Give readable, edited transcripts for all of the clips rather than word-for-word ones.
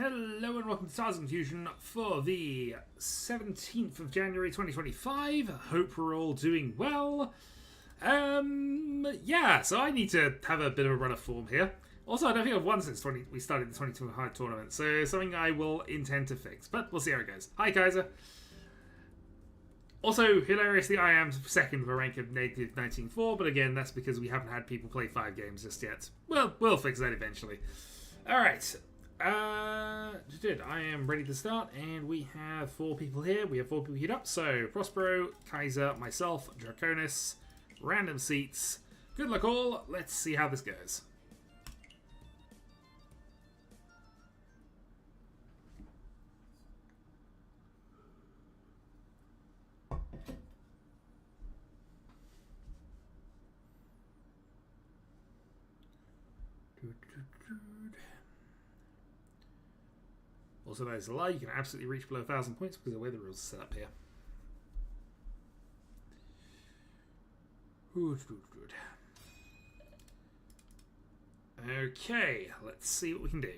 Hello and welcome to Stars Confusion for the 17th of January 2025. Hope we're all doing well. Yeah, so I need to have a bit of a run of form here. Also, I don't think I've won since we started the 2025 tournament, so something I will intend to fix, but we'll see how it goes. Hi, Kaiser. Also, hilariously, I am second with a rank of negative 19.4, but again, that's because we haven't had people play 5 games just yet. Well, we'll fix that eventually. Alright. I am ready to start, and we have 4 people here. We have 4 people queued up, so Prospero, Kaiser, myself, Draconis, random seats. Good luck all. Let's see how this goes. Also, that is a lie. You can absolutely reach below 1,000 points because of the way the rules are set up here. Okay, let's see what we can do.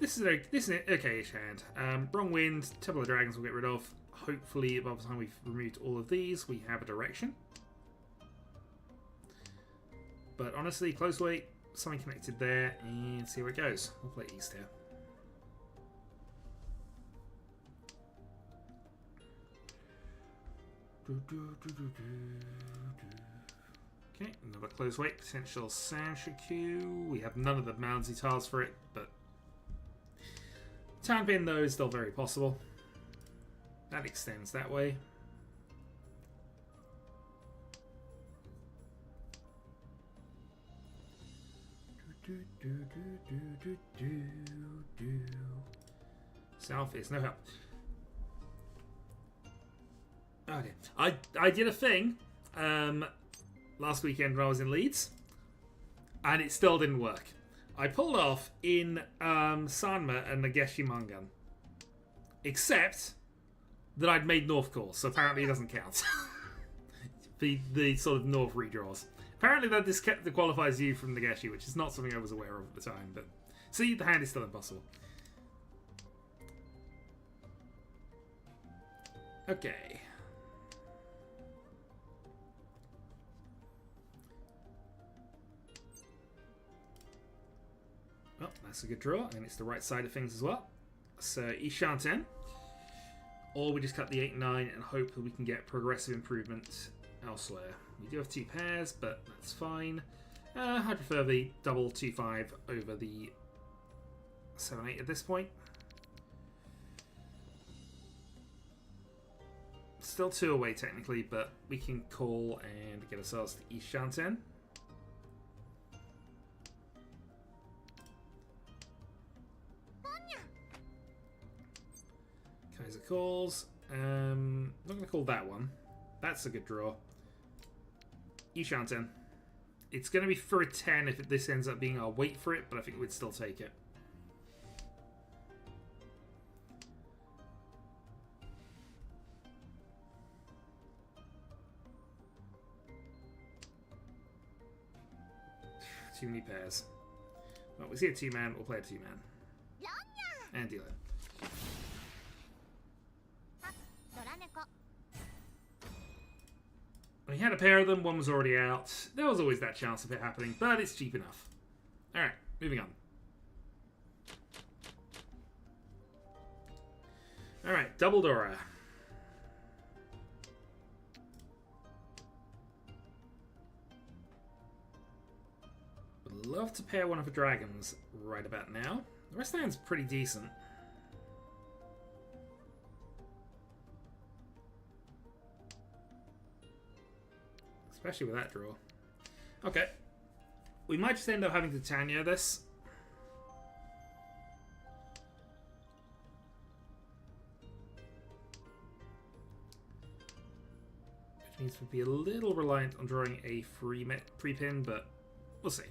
This is an okay-ish hand. Wrong wind, Temple of Dragons we'll get rid of. Hopefully, by the time we've removed all of these, we have a direction. But honestly, close weight, something connected there, and see where it goes. We'll play east here. Okay, another close weight, potential Sanshaku. We have none of the Moundsy tiles for it, but Tanpin though is still very possible. That extends that way. South is no help. Okay, I did a thing last weekend when I was in Leeds, and it still didn't work. I pulled off in Sanma and Nageshi Mangan, except that I'd made North calls, so apparently it doesn't count. the sort of North redraws. Apparently that disqualifies you from Nageshi, which is not something I was aware of at the time, but see, the hand is still impossible. Okay. Well, that's a good draw, and it's the right side of things as well. So, Ishanten. Or we just cut the 8-9 and hope that we can get progressive improvement elsewhere. We do have 2 pairs, but that's fine. I prefer the double 2-5 over the 7-8 at this point. Still 2 away technically, but we can call and get ourselves to Ishanten. Kaiser calls. I'm not going to call that one. That's a good draw. Ishanten. It's going to be for a 10 if this ends up being our wait for it, but I think we'd still take it. Too many pairs. Well, we see a 2-man, we'll play a 2-man. And deal it. We had a pair of them, one was already out. There was always that chance of it happening, but it's cheap enough. Alright, moving on. Alright, double Dora. Would love to pair one of the dragons right about now. The rest of the hand's pretty decent. Especially with that draw. Okay. We might just end up having to Tanya this. Which means we'd be a little reliant on drawing a free pre-pin, but we'll see.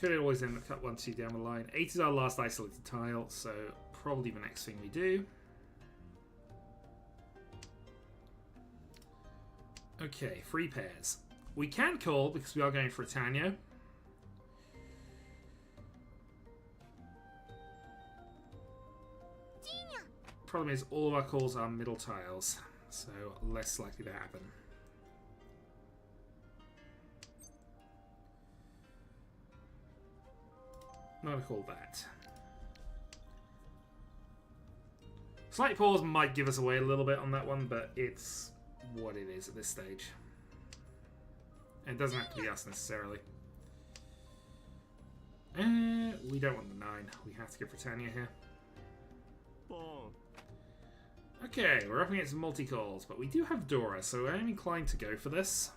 Could always end up cut 1-2 down the line. 8 is our last isolated tile, so probably the next thing we do. Okay, 3 pairs. We can call because we are going for a Tanyo. Problem is, all of our calls are middle tiles, so less likely to happen. Not gonna call that. Slight pause might give us away a little bit on that one, but it's what it is at this stage. It doesn't have to be us necessarily. We don't want the 9. We have to go for Tanya here. Okay, we're up against multi-calls, but we do have Dora, so I'm inclined to go for this.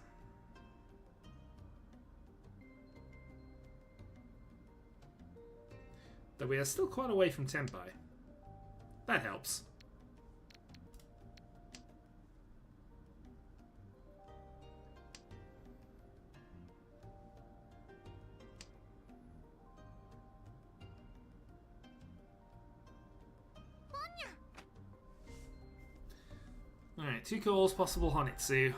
Though we are still quite away from Tenpai. That helps. Alright, 2 calls, possible Honitsu.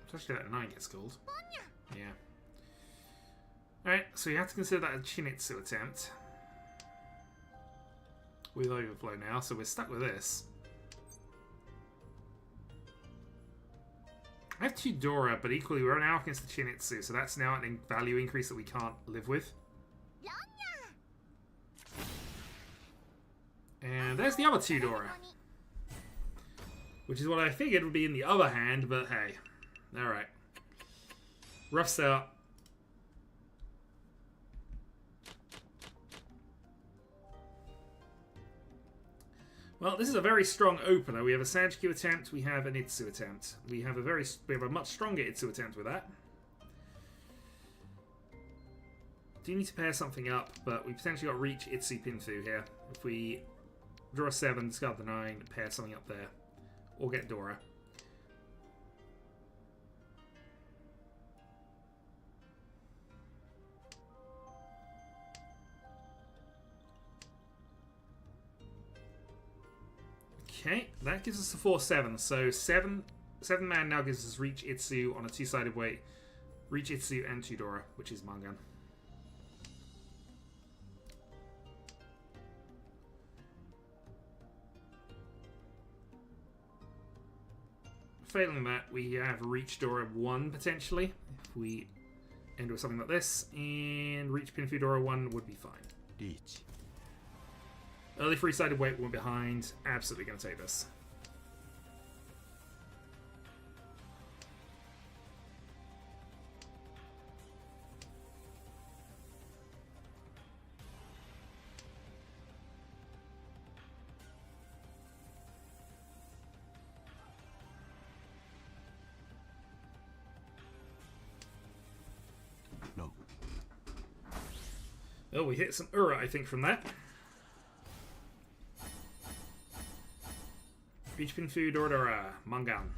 Especially that 9 gets called. Yeah. Alright, so you have to consider that a Chinitsu attempt. With overflow now, so we're stuck with this. I have 2 Dora, but equally we're now against the Chinitsu, so that's now a value increase that we can't live with. And there's the other 2 Dora. Which is what I figured would be in the other hand, but hey. Alright. Rough start. Well, this is a very strong opener. We have a Sanjiku attempt, we have an Itsu attempt. We have a much stronger Itsu attempt with that. Do need to pair something up, but we potentially got Riichi, Itsu, Pinfu here. If we draw a 7, discard the 9, pair something up there. Or get Dora. Okay, that gives us a 4-7. So 7 man now gives us Riichi, Itsu on a 2-sided weight. Riichi, Itsu, and 2 Dora, which is Mangan. Failing that, we have Riichi Dora 1 potentially. If we end with something like this, and Riichi Pinfu Dora 1 would be fine. Riichi. Early 3-sided weight, 1 behind. Absolutely going to take this. No. Oh, we hit some Ura, I think, from that. Riichi Pinfu Dora Mangan.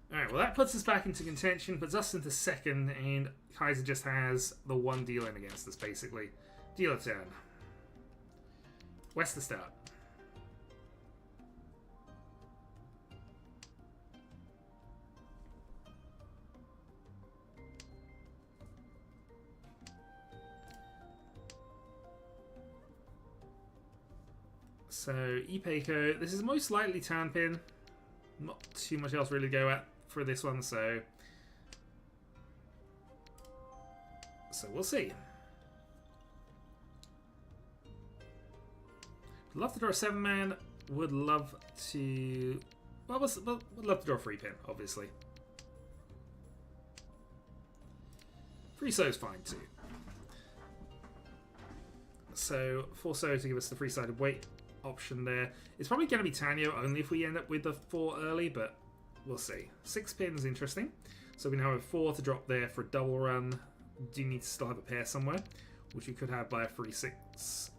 Alright, well that puts us back into contention, puts us into second, and Kaiser just has the 1 deal in against us, basically. Dealer turn. West to start. So, Ipeiko, this is most likely Tanpin. Not too much else really to go at for this one, so we'll see. Love to draw a 7-man. Would love to... Well, would love to draw a 3-pin, obviously. 3-so is fine, too. So, 4-so to give us the 3-sided weight option there. It's probably going to be Tanyo only if we end up with the 4 early, but we'll see. 6 pins, interesting. So we now have 4 to drop there for a double run. Do need to still have a pair somewhere, which we could have by a 3-6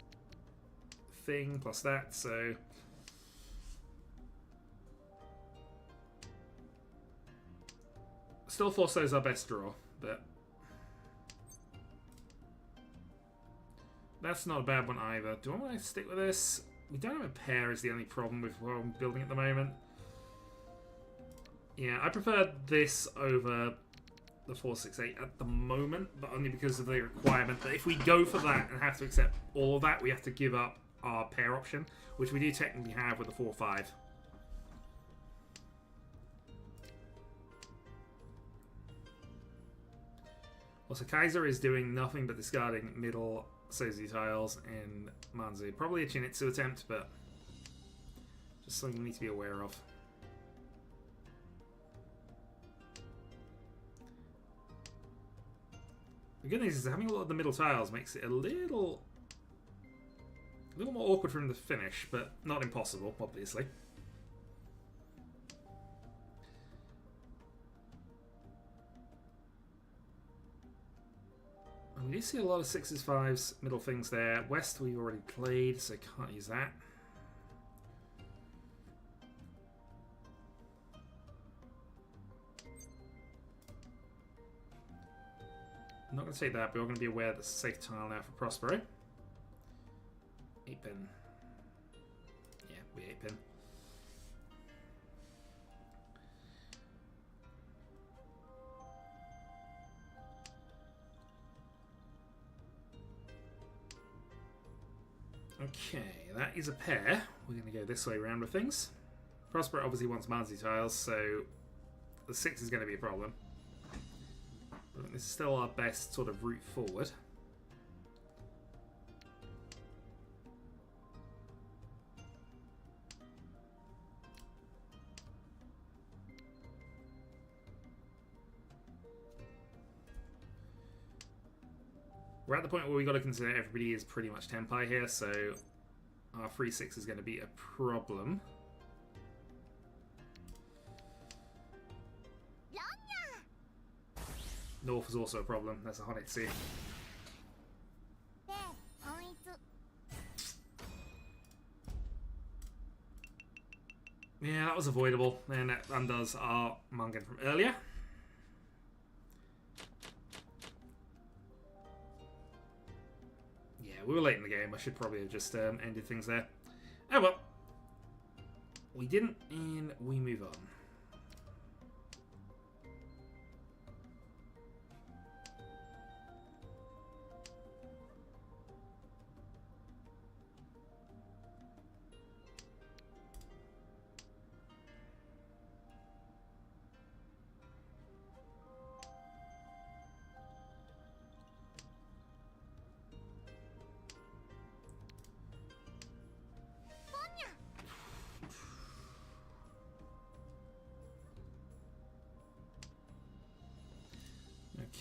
thing plus that. So still force those our best draw, but that's not a bad one either. Do I want to stick with this? We don't have a pair is the only problem with what I'm building at the moment. Yeah, I prefer this over the 468 at the moment, but only because of the requirement that if we go for that and have to accept all of that, we have to give up our pair option, which we do technically have with the 4-5. Also, Kaiser is doing nothing but discarding middle Sozu tiles in Manzu. Probably a Chinitsu attempt, but just something we need to be aware of. The good news is having a lot of the middle tiles makes it a little more awkward for him to finish, but not impossible, obviously. We do see a lot of 6s, 5s, middle things there. West we already played, so can't use that. I'm not going to take that, but we're going to be aware that's a safe tile now for Prospero. 8-pin. Yeah, we 8-pin. Okay, that is a pair. We're going to go this way around with things. Prospero obviously wants Manzi tiles, so the 6 is going to be a problem. But this is still our best sort of route forward. We're at the point where we've got to consider everybody is pretty much Tenpai here, so our 3-6 is going to be a problem. North is also a problem. That's a Honitsu. Yeah, that was avoidable. And that undoes our Mangan from earlier. Yeah, we were late in the game. I should probably have just ended things there. Oh well. We didn't, and we move on.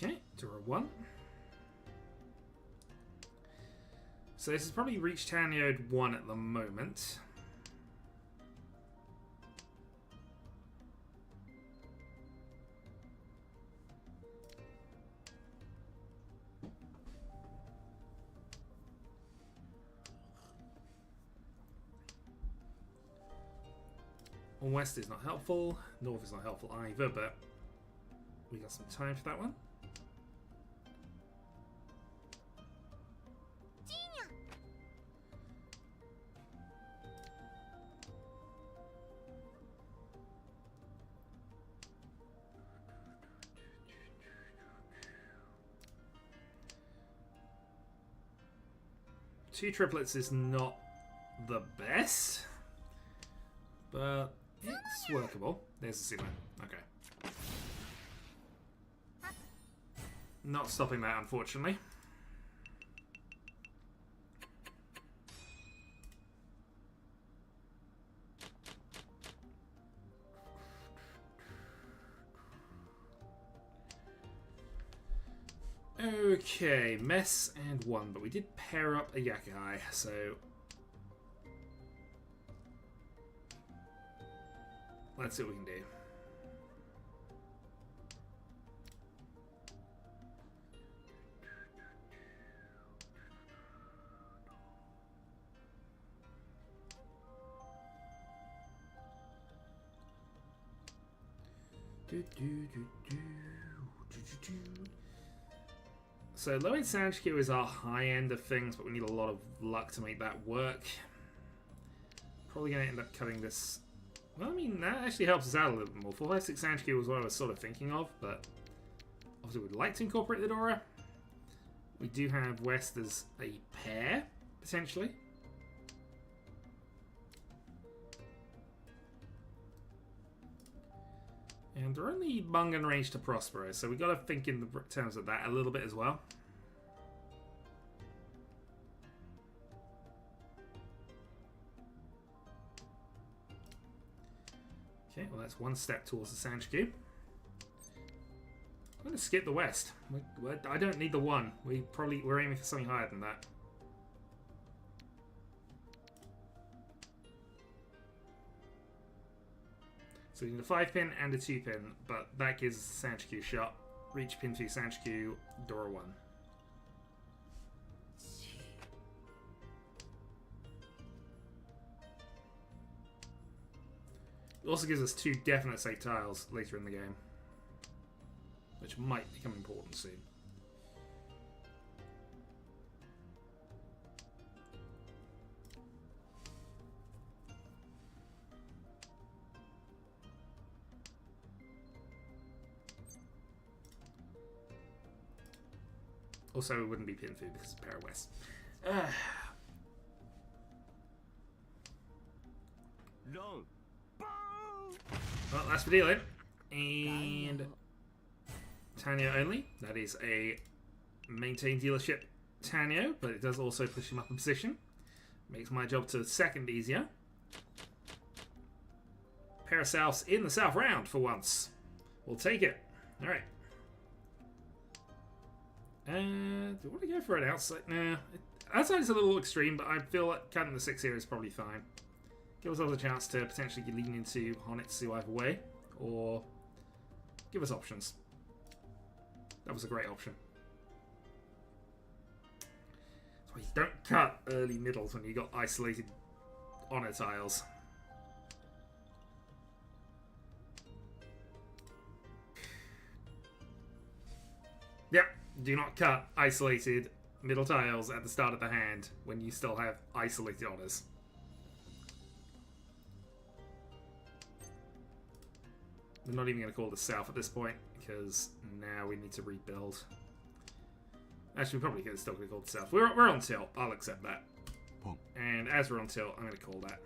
Okay, draw 1. So this is probably Riichi Tanyoed 1 at the moment. West is not helpful, North is not helpful either, but we got some time for that one. Two triplets is not the best, but it's workable. There's the ceiling. Okay. Not stopping that, unfortunately. Okay, mess and 1, but we did pair up a Yakuhai, so let's see what we can do. So low-end Sand Queue is our high end of things, but we need a lot of luck to make that work. Probably going to end up cutting this. Well, I mean, that actually helps us out a little bit more. 456 Sand Queue was what I was sort of thinking of, but obviously we'd like to incorporate the Dora. We do have West as a pair, potentially. And they're only Bungan range to Prospero, so we've got to think in the terms of that a little bit as well. Okay, well that's one step towards the Sanchku. I'm going to skip the West. I don't need the 1. We're aiming for something higher than that. So we need a 5-pin and a 2-pin, but that gives us a Sanchku shot. Reach pin 2, Sanchku, Dora 1. It also gives us 2 definite safe tiles later in the game, which might become important soon. Also, it wouldn't be pin food because it's Para West. Well, that's for dealing. And Tanyo only. That is a maintain dealership Tanyo, but it does also push him up in position. Makes my job to second easier. Pair of Souths in the South round for once. We'll take it. Alright. Do you want to go for an outside? Nah. Outside is a little extreme, but I feel like cutting the 6 here is probably fine. Give ourselves a chance to potentially lean into Honitsu either way, or give us options. That was a great option. So you don't cut early middles when you got isolated honor tiles. Yep, do not cut isolated middle tiles at the start of the hand when you still have isolated honors. We're not even going to call this South at this point, because now we need to rebuild. Actually, we probably could still call it South. We're on tilt. I'll accept that. And as we're on tilt, I'm going to call that.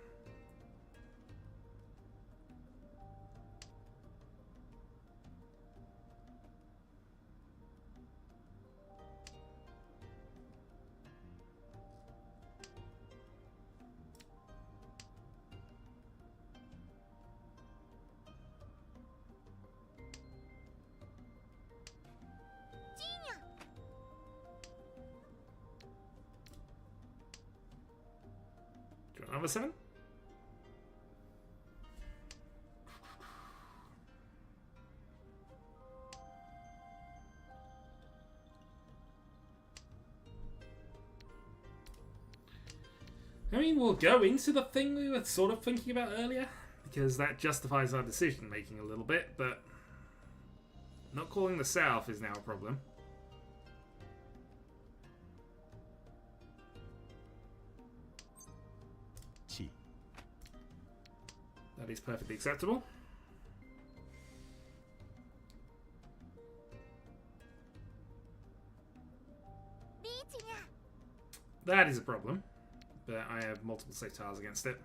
Number 7? I mean, we'll go into the thing we were sort of thinking about earlier, because that justifies our decision making a little bit, but not calling the South is now a problem. That is perfectly acceptable. That is a problem, but I have multiple safe tiles against it.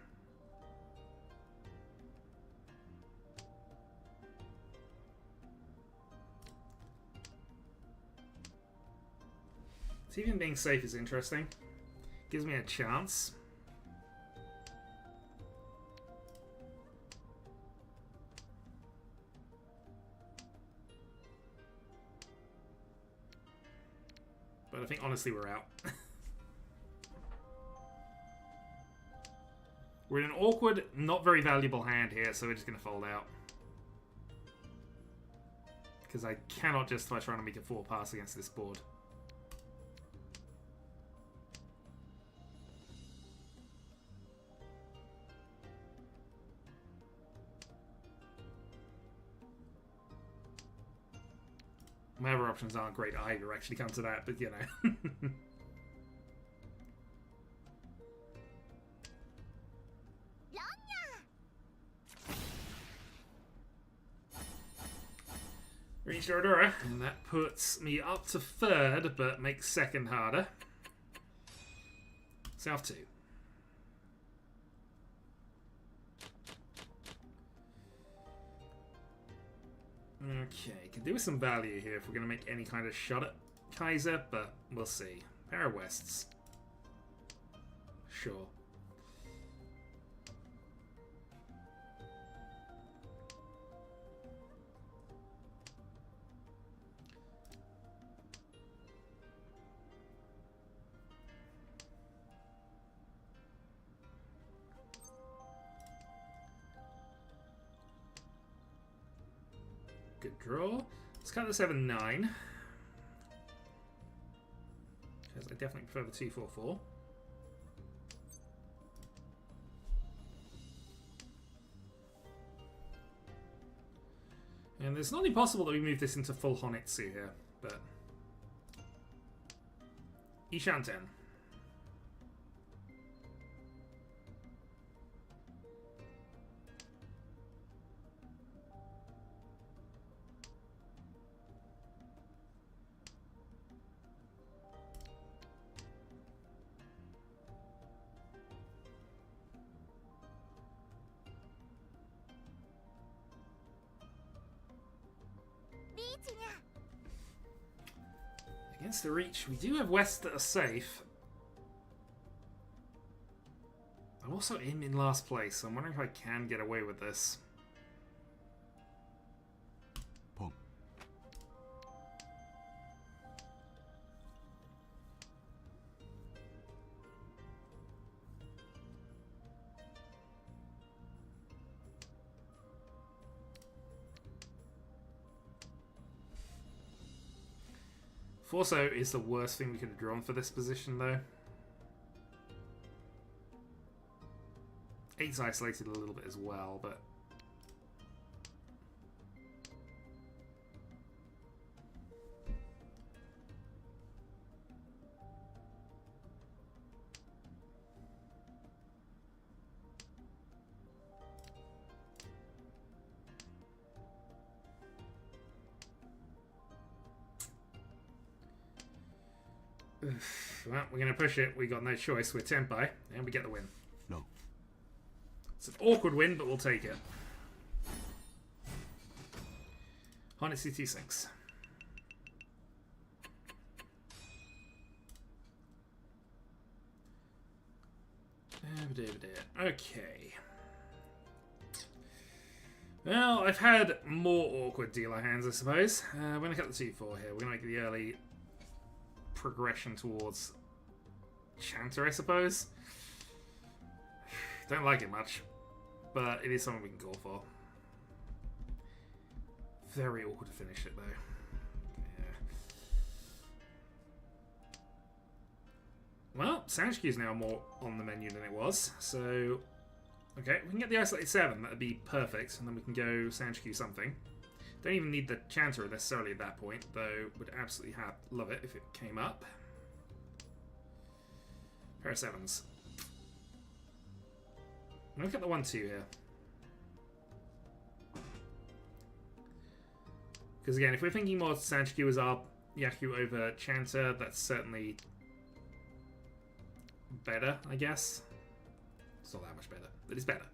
So even being safe is interesting. Gives me a chance. But I think, honestly, we're out. We're in an awkward, not very valuable hand here, so we're just going to fold out. Because I cannot justify trying to make a 4-pass against this board. My other options aren't great either, actually, come to that, but you know. Reach Ordura, and that puts me up to third, but makes second harder. South 2. Okay, could do with some value here if we're going to make any kind of shot at Kaiser, but we'll see. Pair of Wests. Sure. Good draw. Let's cut the 7-9. Because I definitely prefer the 2-4-4. And it's not impossible that we move this into full Honitsu here, but... Ishanten. Against the Reach, we do have West that are safe. I'm also in last place, so I'm wondering if I can get away with this. Pong. Forso is the worst thing we could have drawn for this position, though. 8's isolated a little bit as well, but... Well, we're going to push it. We got no choice. We're Tenpai, and we get the win. No. It's an awkward win, but we'll take it. Honestly, 2-6. Okay. Well, I've had more awkward dealer hands, I suppose. We're going to cut the 2-4 here. We're going to make the early progression towards Chanter, I suppose. Don't like it much, but it is something we can go for. Very awkward to finish it, though. Yeah. Well, Sanshiki is now more on the menu than it was, so... Okay, we can get the isolated 7, that would be perfect, and then we can go Sanshiki something. Don't even need the Chanter necessarily at that point, though would absolutely love it if it came up. Pair of 7s. I'm going to get the 1-2 here. Because again, if we're thinking more Sanshiki as our Yaku over Chanter, that's certainly better, I guess. It's not that much better, but it's better.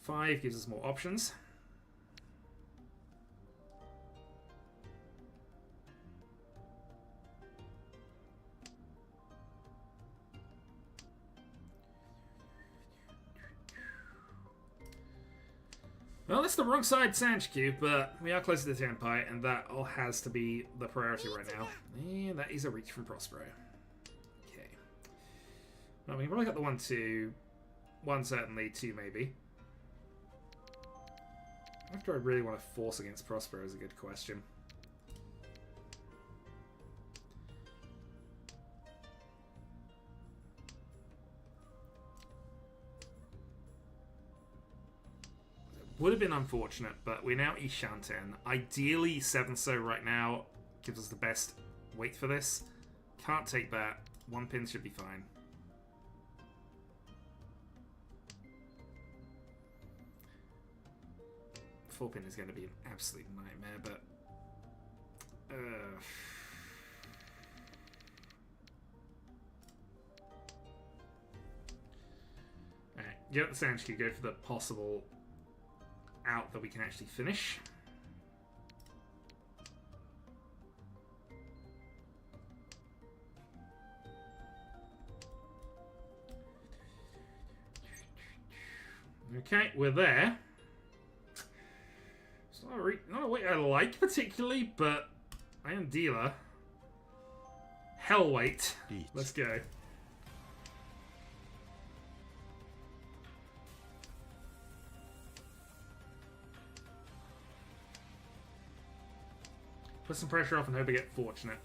5 gives us more options. Well, that's the wrong side Sanshiki, but we are closer to Tenpai, and that all has to be the priority right now. And that is a reach from Prospero. Okay. Well, we've probably got the 1-2. 1 certainly, 2 maybe. After I really want to force against Prospero is a good question. Would have been unfortunate, but we're now Ishanten. Ideally, 7-so right now gives us the best weight for this. Can't take that. 1 pin should be fine. Four pin is going to be an absolute nightmare, but... Alright, get the Sanchku, go for the possible out that we can actually finish. Okay, we're there. It's not a weight I like particularly, but I am dealer. Hell weight. Riichi. Let's go. Put some pressure off and hope I get fortunate.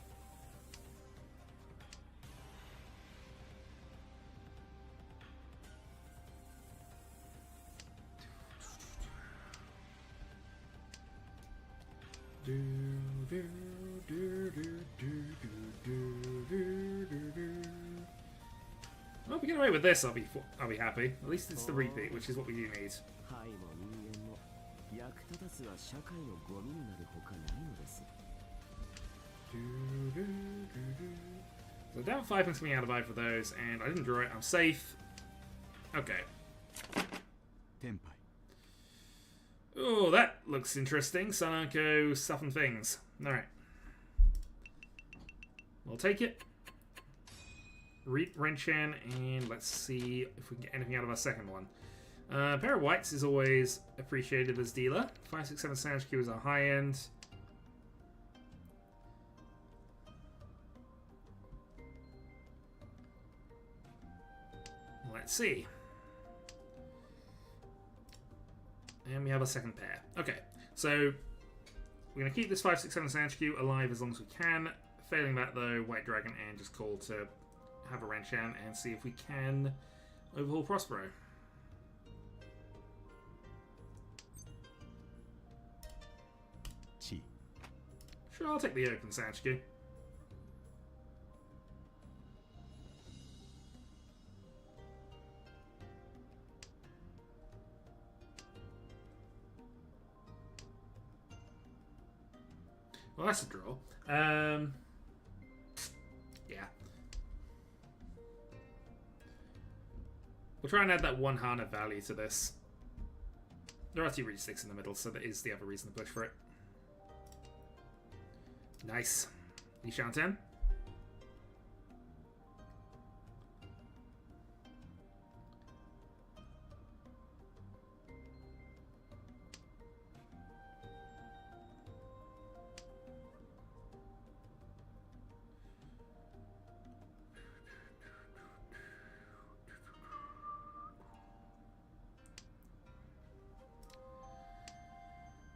Well, if we get away with this, I'll be happy. At least it's the repeat, which is what we do need. So down 5 pins coming out of either of those, and I didn't draw it. I'm safe. Okay. Tenpai. Oh, that looks interesting. Sananko, stuff and things. Alright. We'll take it. Renchan, and let's see if we can get anything out of our second one. A pair of whites is always appreciated as dealer. 5, 6, 7 Sanchku is our high end. Let's see. And we have a second pair. Okay, so we're going to keep this 5, 6, 7 Sanchku alive as long as we can. Failing that, though, White Dragon and just call to have a Renchan and see if we can overhaul Prospero. Chi. Sure, I'll take the open Sanchku. Well, that's a draw. Yeah. We'll try and add that 1 Hana value to this. There are 2 Reach Sticks in the middle, so that is the other reason to push for it. Nice. Ishanten.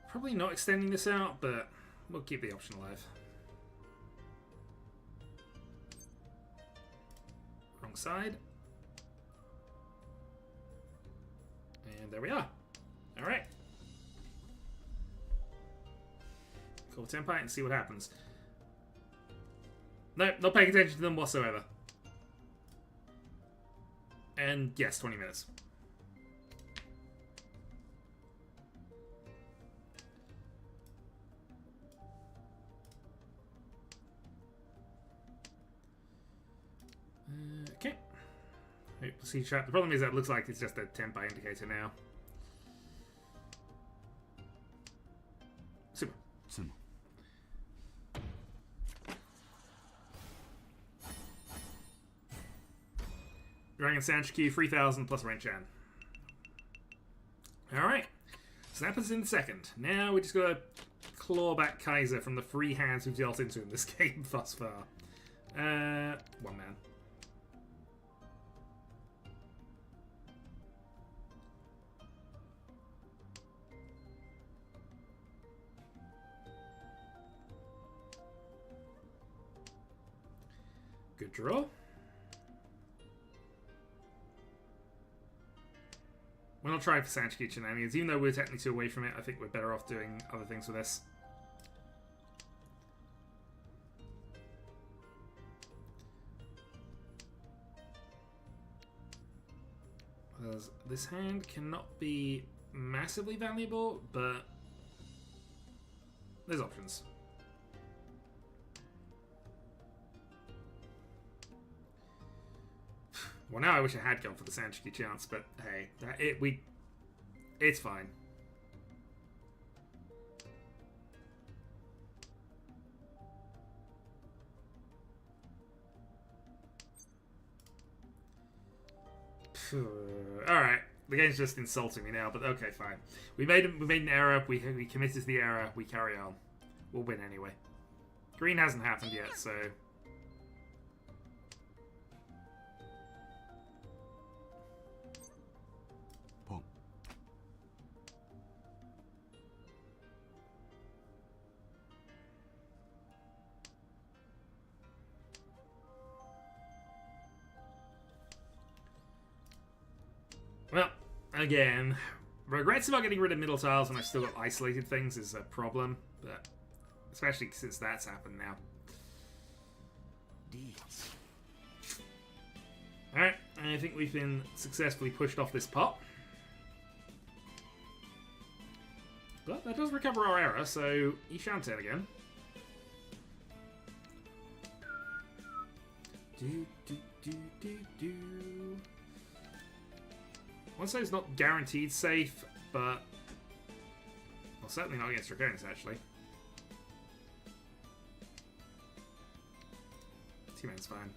Probably not extending this out, but we'll keep the option alive. Wrong side. And there we are. Alright. Call Tenpai and see what happens. Nope, not paying attention to them whatsoever. And yes, 20 minutes. Okay. See trap. The problem is that it looks like it's just a Tenpai indicator now. Super. Sumo. Dragon Sanchku, 3000 plus Renchan. Alright. So that puts us in second. Now we just gotta claw back Kaiser from the free hands we've dealt into in this game thus far. 1 man. Good draw. When not trying for Sanchiki shenanigans. Even though we're technically too away from it, I think we're better off doing other things with this. This hand cannot be massively valuable, but there's options. Well, now I wish I had gone for the Sanchiki chance, but hey, it's fine. Alright, the game's just insulting me now, but okay, fine. We made an error, we committed to the error, we carry on. We'll win anyway. Green hasn't happened yet, so... Pong. Well, again, regrets about getting rid of middle tiles when I've still got isolated things is a problem, but especially since that's happened now. Riichi. Alright, I think we've been successfully pushed off this pot. But that does recover our error, so Ishanten again. One side's not guaranteed safe, but... Well, certainly not against Draconis, actually. T-Man's fine.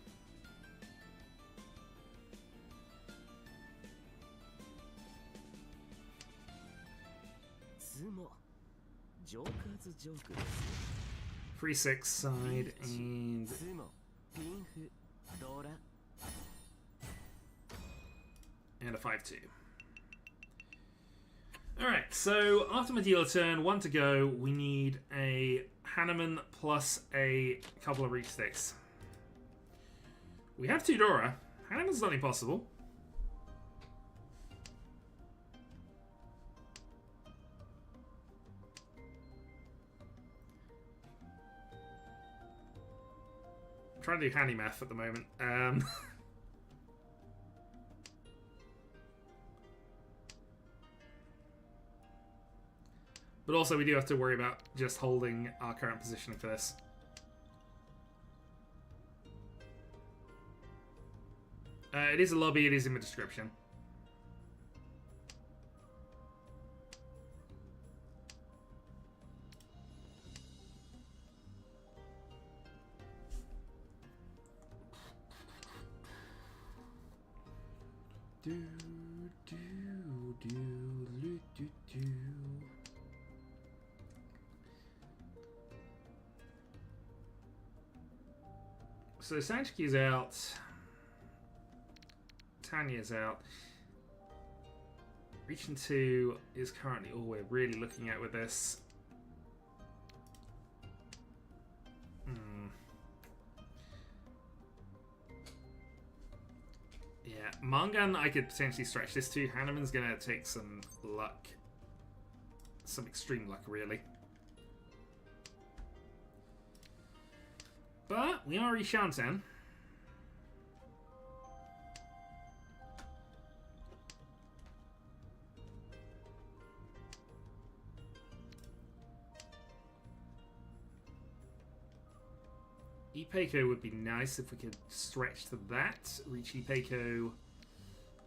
Free 6 side and... And a 5-2. Alright, so after my dealer turn, 1 to go, we need a Hanneman plus a couple of Reach sticks. We have 2 Dora. Hanneman's not impossible. I'm trying to do handy math at the moment. But also we do have to worry about just holding our current positioning for this. It is a lobby, it is in the description. So Sanchiki's out. Tanya's out. Reaching 2 is currently all we're really looking at with this. Yeah, Mangan I could potentially stretch this to. Hanneman's gonna take some luck. Some extreme luck, really. But we are Ishanten. Ipeiko would be nice if we could stretch to that. Reach Ipeiko.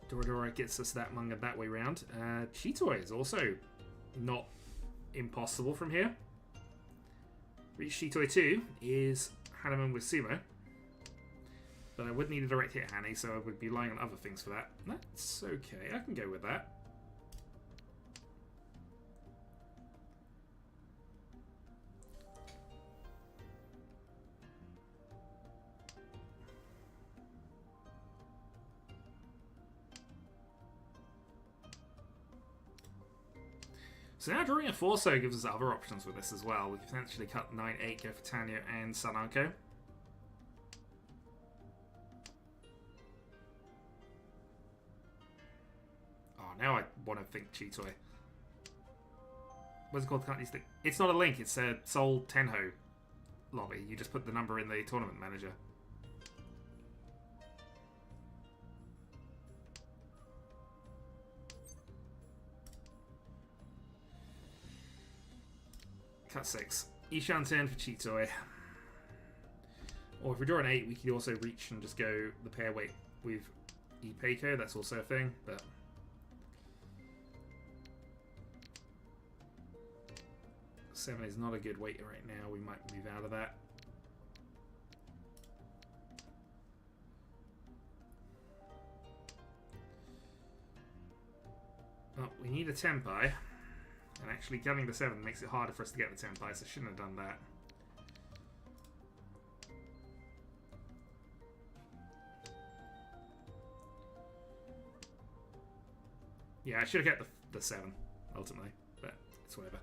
Doradora gets us that manga that way round. Chitoi is also not impossible from here. Reach Chitoi 2 is Hanneman with Sumo. But I would need a direct hit Hanny, so I would be relying on other things for that. That's okay, I can go with that. So now drawing a 4-so gives us other options with this as well. We can potentially cut 9-8, go for Tanya and Sanako. Oh now I want to think Chitoi. What's it called? Can't you think? It's not a link. It's a Seoul Tenho lobby. You just put the number in the tournament manager. Cut 6. Ishan turn for Chitoi. Or if we draw an 8, we could also reach and just go the pair weight with Ipeiko. That's also a thing, but... Seven is not a good weight right now. We might move out of that. Oh, we need a Tenpai. And actually getting the 7 makes it harder for us to get the Tenpai, so I shouldn't have done that. Yeah, I should have kept the 7, ultimately, but it's whatever.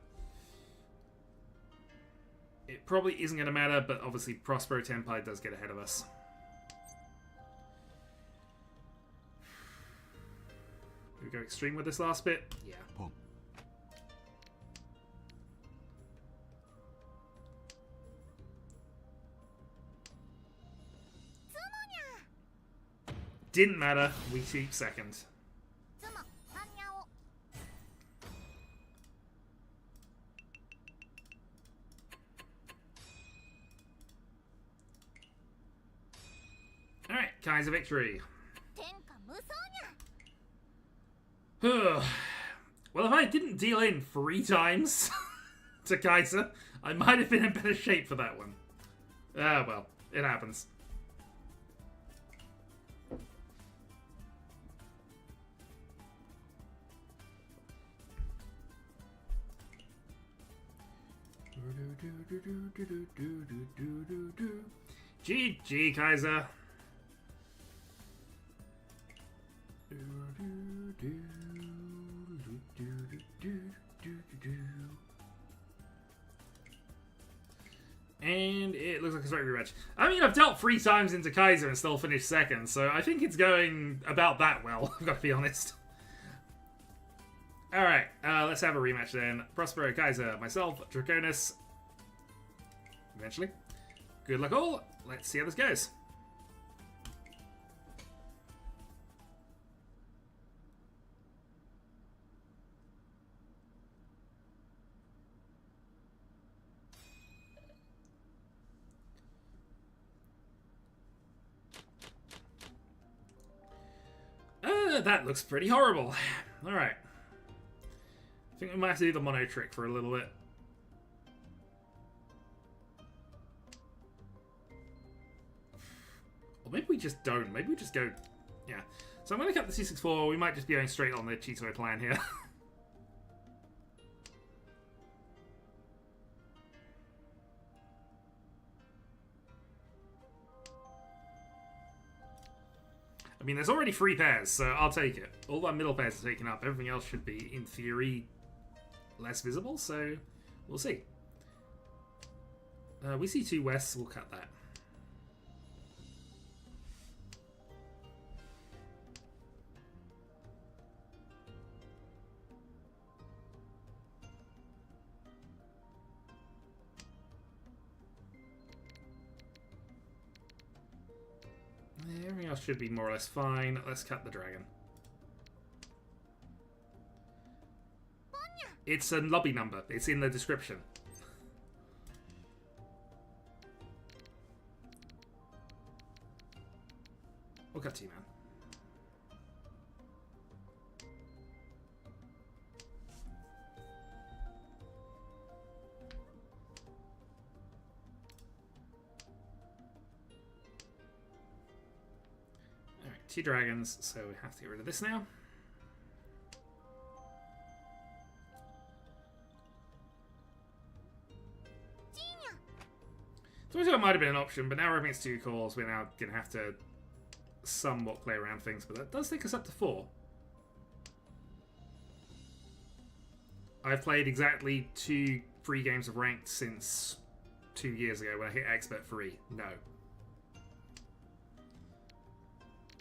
It probably isn't going to matter, but obviously Prospero Tenpai does get ahead of us. Do we go extreme with this last bit? Yeah. Pump. Didn't matter. We keep second. Alright, Kaiser victory. Well, if I didn't deal in 3 times to Kaiser, I might have been in better shape for that one. Ah, well, it happens. GG, Kaiser. And it looks like a straight rematch. I mean, I've dealt 3 times into Kaiser and still finished second, so I think it's going about that well, I've got to be honest. Alright, let's have a rematch then. Prospero, Kaiser, myself, Draconis. Eventually. Good luck all. Let's see how this goes. That looks pretty horrible. Alright. I think we might have to do the mono trick for a little bit. Or maybe we just don't. Maybe we just go... Yeah. So I'm going to cut the C64. We might just be going straight on the Chitoi plan here. I mean, there's already 3 pairs, so I'll take it. All our middle pairs are taken up. Everything else should be, in theory, less visible, so we'll see. We see 2 wests, we'll cut that. Everything else should be more or less fine. Let's cut the dragon. It's a lobby number. It's in the description. We'll cut to you, man. Alright, 2 dragons, so we have to get rid of this now. So I thought it might have been an option, but now we're against 2 calls. We're now going to have to somewhat play around things, but that does take us up to 4. I've played exactly 2 free games of ranked since 2 years ago when I hit expert 3. No.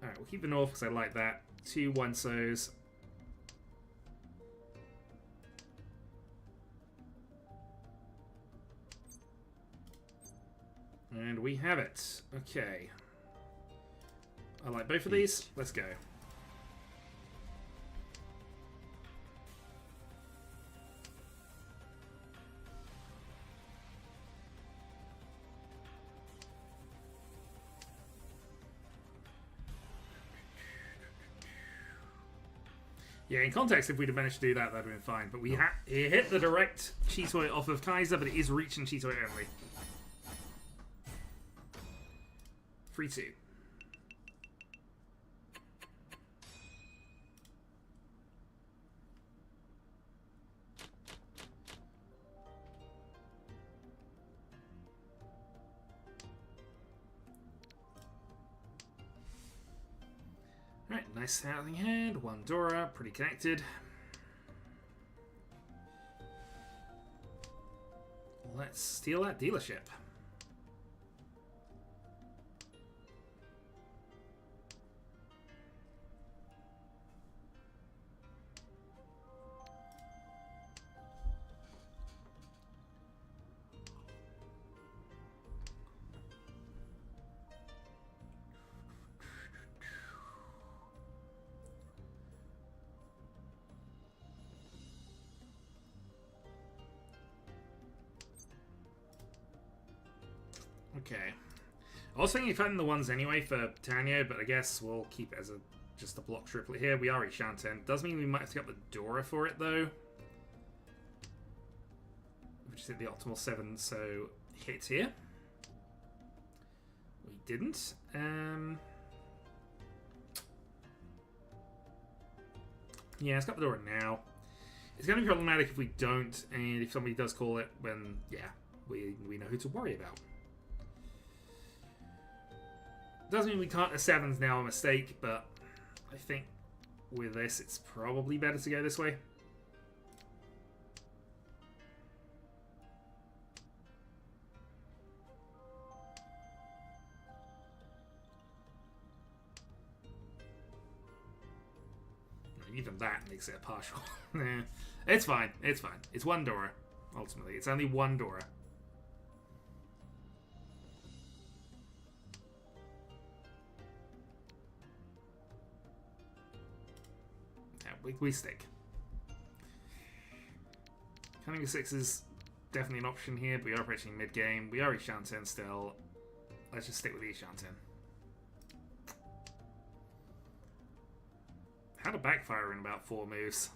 Alright, we'll keep the north because I like that. 2 1-sos. And we have it. Okay. I like both of these. Let's go. Yeah, in context, if we'd have managed to do that, that'd have been fine. But we it hit the direct Chitoi off of Kaiser, but it is Riichi and Chitoi only. 3-2. Alright, nice starting hand. One Dora, pretty connected. Let's steal that dealership. Okay. I was thinking of having the ones anyway for Tanyo, but I guess we'll keep it as just a block triplet here. We are Shanten. Does mean we might have to get the Dora for it though. We just hit the optimal 7, so hit here. We didn't. Yeah, it's got the Dora now. It's going to be problematic if we don't, and if somebody does call it, then yeah, we know who to worry about. Doesn't mean we can't. A 7's now a mistake, but I think with this, it's probably better to go this way. Even that makes it a partial. It's fine. It's fine. It's one Dora, ultimately. It's only one Dora. We stick. Cunning a 6 is definitely an option here, but we are approaching mid-game. We are Shanten still. Let's just stick with Shanten. How to backfire in about 4 moves.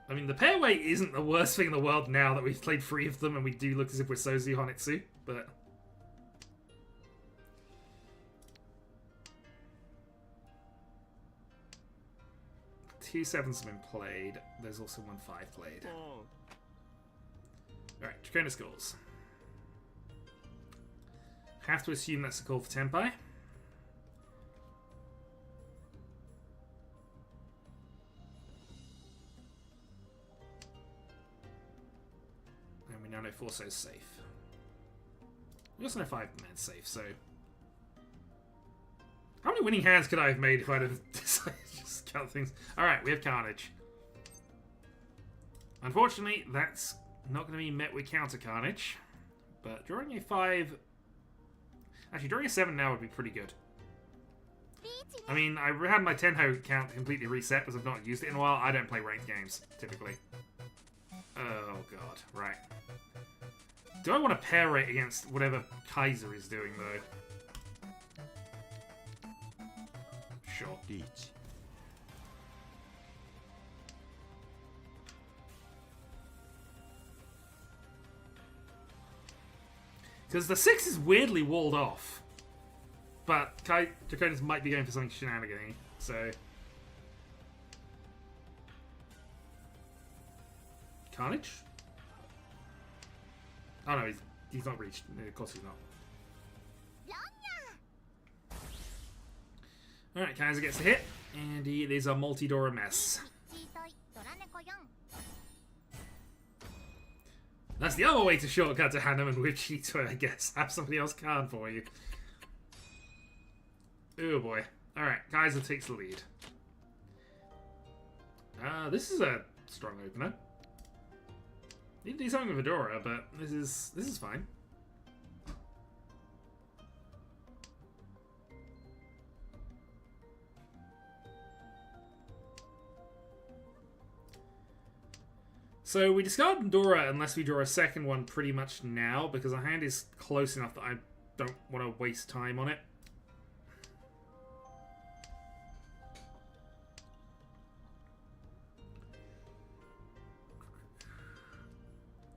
I mean, the pair weight isn't the worst thing in the world now that we've played 3 of them and we do look as if we're Sozu Honitsu, but... Two 7s have been played. There's also 1 5 played. Alright, Dracona scores. Have to assume that's a call for Tenpai. And we now know 4-So's safe. We also know 5-man's safe, so... How many winning hands could I have made if I'd have decided to just count things? Alright, we have Carnage. Unfortunately, that's not going to be met with counter Carnage. But drawing a 5... Actually, drawing a 7 now would be pretty good. I mean, I had my Tenho count completely reset because I've not used it in a while. I don't play ranked games, typically. Oh, God. Right. Do I want to pair it against whatever Kaiser is doing, though? Sure. Riichi. Because the 6 is weirdly walled off. But Draconis might be going for something shenanigan-y, so... Carnage? Oh no, he's not reached. Of course he's not. Alright, Kaiser gets the hit, and it is a multi-Dora mess. That's the other way to shortcut to Hanneman with Cheeto, I guess. Have somebody else card for you. Oh boy. Alright, Kaiser takes the lead. This is a strong opener. Need to do something with Fedora, but this is fine. So we discard Dora unless we draw a second one pretty much now, because our hand is close enough that I don't want to waste time on it.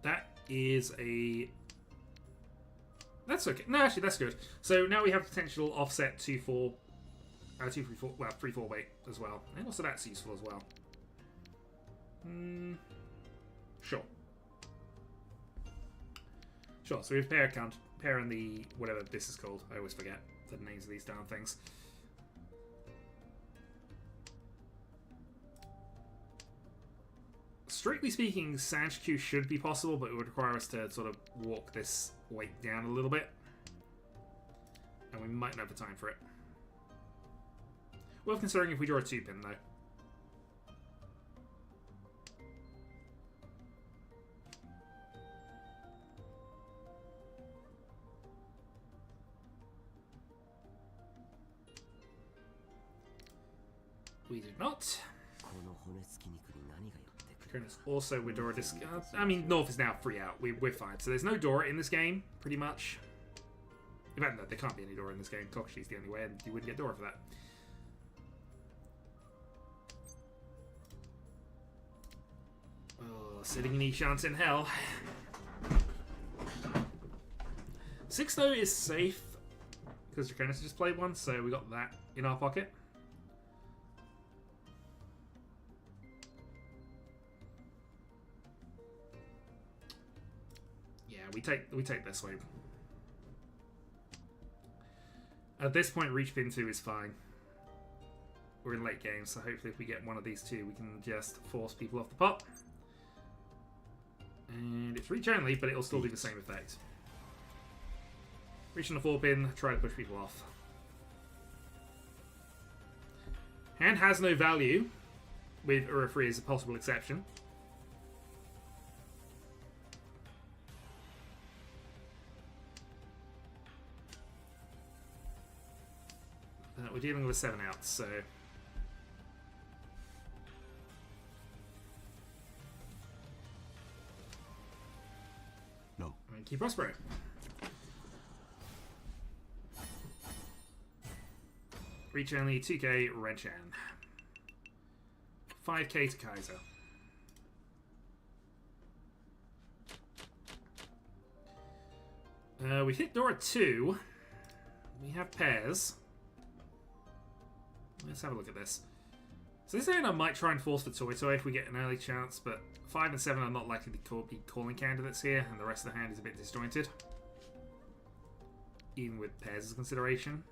That is a... That's okay. No, actually, that's good. So now we have potential offset 2-4... 2-3-4... Well, 3-4 weight as well. And also that's useful as well. Sure. Sure, so we have pair and the... whatever this is called. I always forget the names of these darn things. Strictly speaking, Sanch Q should be possible, but it would require us to sort of walk this weight down a little bit. And we might not have the time for it. Worth considering if we draw a 2-pin, though. We did not. Also, with Dora discard. I mean, North is now free out. We're fine. So there's no Dora in this game, pretty much. In fact, no, there can't be any Dora in this game. Kokushi's the only way, and you wouldn't get Dora for that. Oh, sitting in Ishant's in hell. 6, though, is safe, because Draconis just played one, so we got that in our pocket. We take this way. At this point, Reach Pin 2 is fine. We're in late game, so hopefully if we get one of these two, we can just force people off the pot. And it's Reach only, but it'll still do the same effect. Reach on the 4-pin, try to push people off. Hand has no value, with Ura-free as a possible exception. We're dealing with a 7 out, so... No. I mean, keep Prospero. Reach only, 2k, Renchan. 5k to Kaiser. We hit Dora 2. We have pairs. Let's have a look at this. So this hand I might try and force the Toy if we get an early chance, but 5 and 7 are not likely to be calling candidates here, and the rest of the hand is a bit disjointed. Even with pairs as a consideration.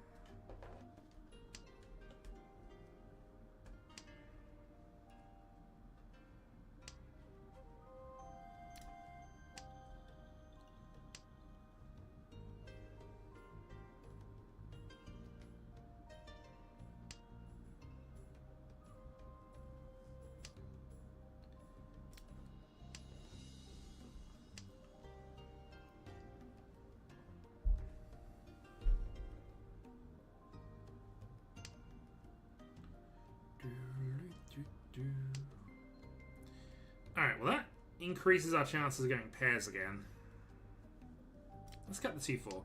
Alright, well that increases our chances of getting pairs again. Let's cut the 2-4.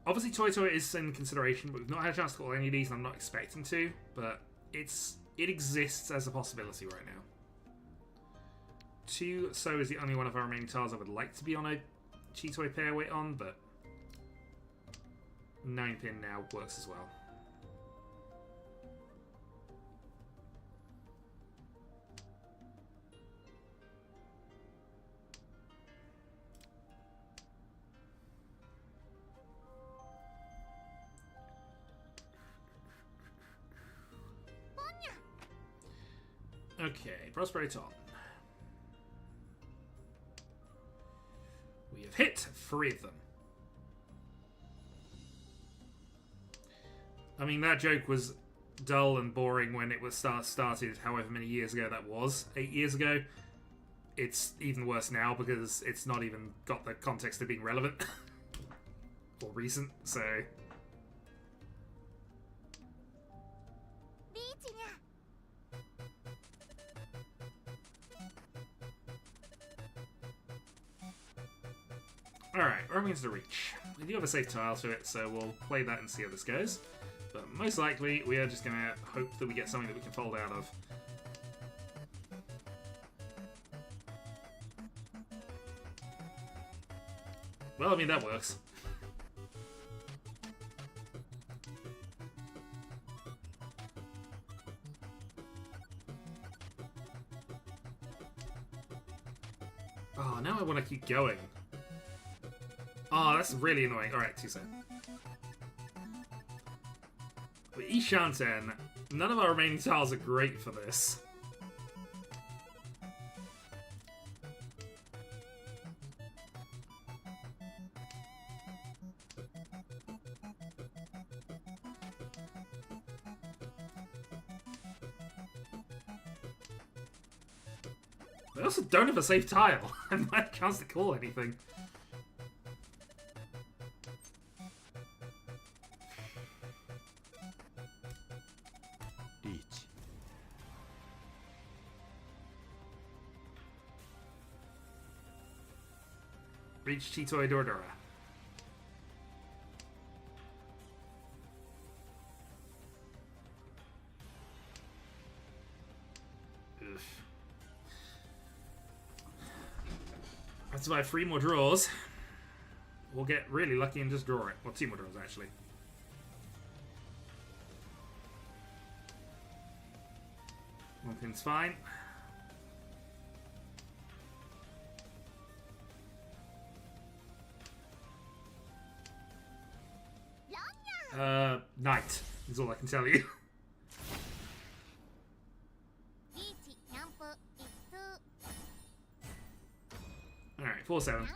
Obviously Toy is in consideration, but we've not had a chance to call any of these, and I'm not expecting to, but it exists as a possibility right now. 2 So is the only one of our remaining tiles I would like to be on a Chi-Toy pair weight on, but 9-pin now works as well. Okay, Prosperity on. We have hit 3 of them. I mean, that joke was dull and boring when it was started, however many years ago that was. 8 years ago. It's even worse now because it's not even got the context of being relevant. Or recent, so... Alright, we're up against the Reach. We do have a safe tile to it, so we'll play that and see how this goes. But most likely, we are just going to hope that we get something that we can fold out of. Well, I mean, that works. Oh, now I want to keep going. Oh, that's really annoying. Alright, 2 seconds. But Ishanten, none of our remaining tiles are great for this. I also don't have a safe tile. I might have a chance to call anything. Riichi. Reach Chitoi Dordora. That's about 3 more draws. We'll get really lucky and just draw it. Well, 2 more draws, actually. One pin's fine. Night is all I can tell you. Alright, 4-7.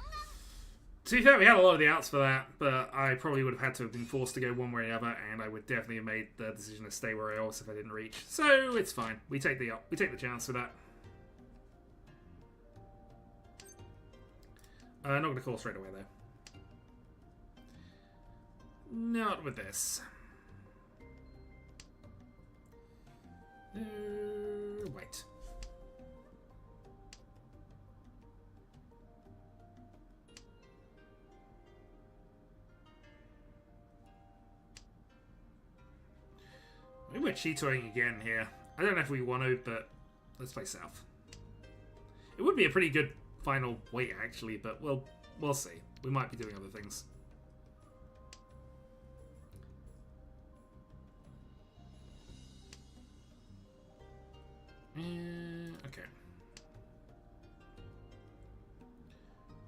To be fair, we had a lot of the outs for that, but I probably would have had to have been forced to go one way or the other, and I would definitely have made the decision to stay where I was if I didn't reach. So it's fine. We take the chance for that. Not going to call straight away though. Not with this. Wait. Maybe we're cheatoing again here. I don't know if we want to, but let's play south. It would be a pretty good final weight, actually, but we'll see. We might be doing other things. Okay.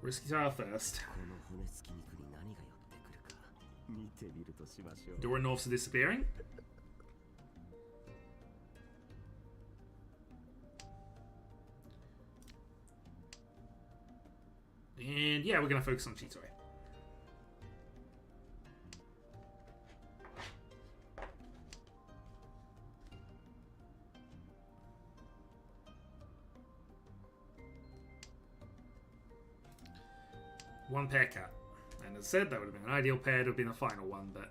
Risky tile first. Dora Norths are disappearing. And yeah, we're going to focus on Chitoi. One pair cut. And as I said, that would have been an ideal pair. It would have been the final one, but...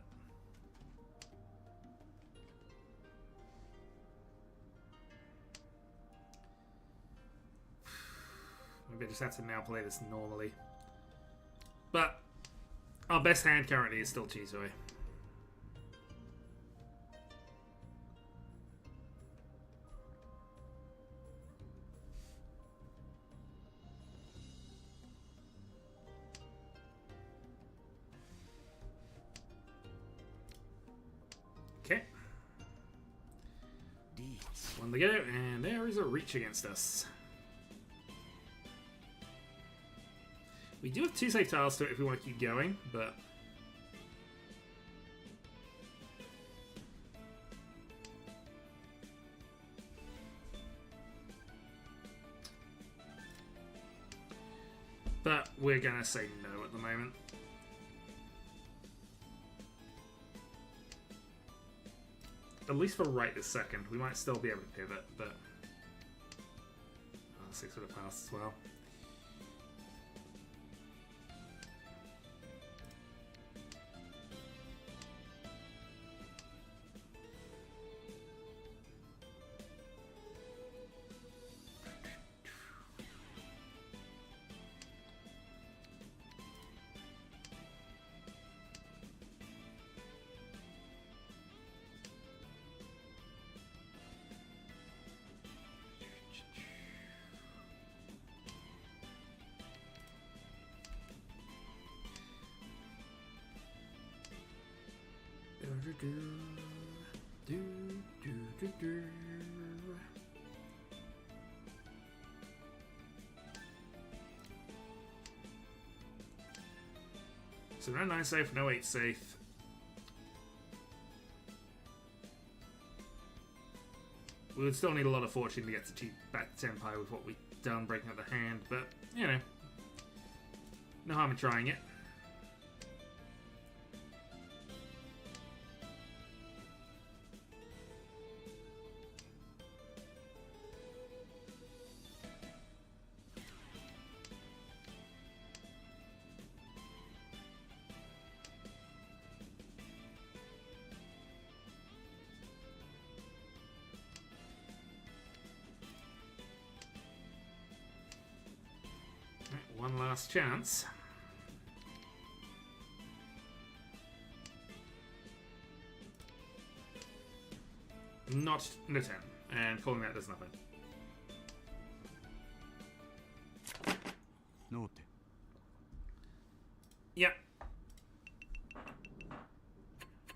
maybe I just have to now play this normally. But our best hand currently is still Chitoi. Okay. One to go, and there is a reach against us. We do have 2 safe tiles to it if we want to keep going, but... but we're going to say no at the moment. at least for right this second. We might still be able to pivot, but 6 would have passed as well. So no 9 safe, no 8 safe. We would still need a lot of fortune to get to cheat back to Tenpai with what we've done, breaking up the hand, but, you know, no harm in trying it. One last chance. Not in a 10. And calling that does nothing. Note. Yep.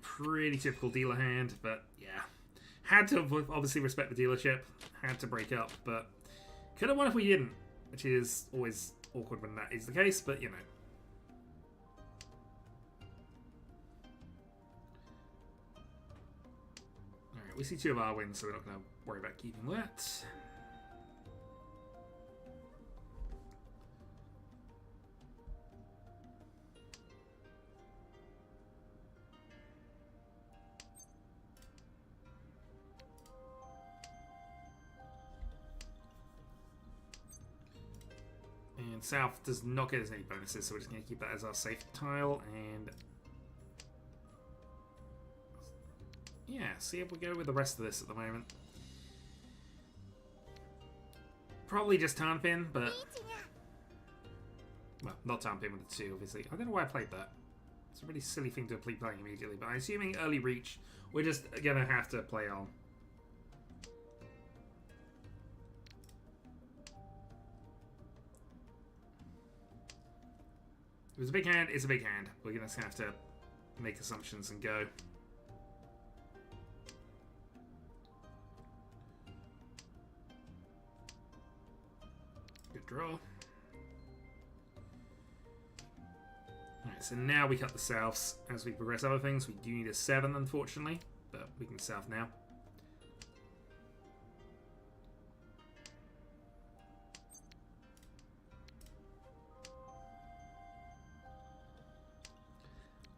Pretty typical dealer hand, but yeah. Had to obviously respect the dealership. Had to break up, but could have won if we didn't, which is always awkward when that is the case, but you know. Alright, we see 2 of our wins, so we're not going to worry about keeping that. And South does not get us any bonuses, so we're just going to keep that as our safe tile. And yeah, see if we go with the rest of this at the moment. Probably just Tarnpin, but well, not Tarnpin with the 2, obviously. I don't know why I played that. It's a really silly thing to be playing immediately, but I'm assuming early reach, we're just going to have to play on. If it's a big hand, it's a big hand. We're going to have to make assumptions and go. Good draw. Alright, so now we cut the souths. As we progress other things, we do need a 7, unfortunately, but we can south now.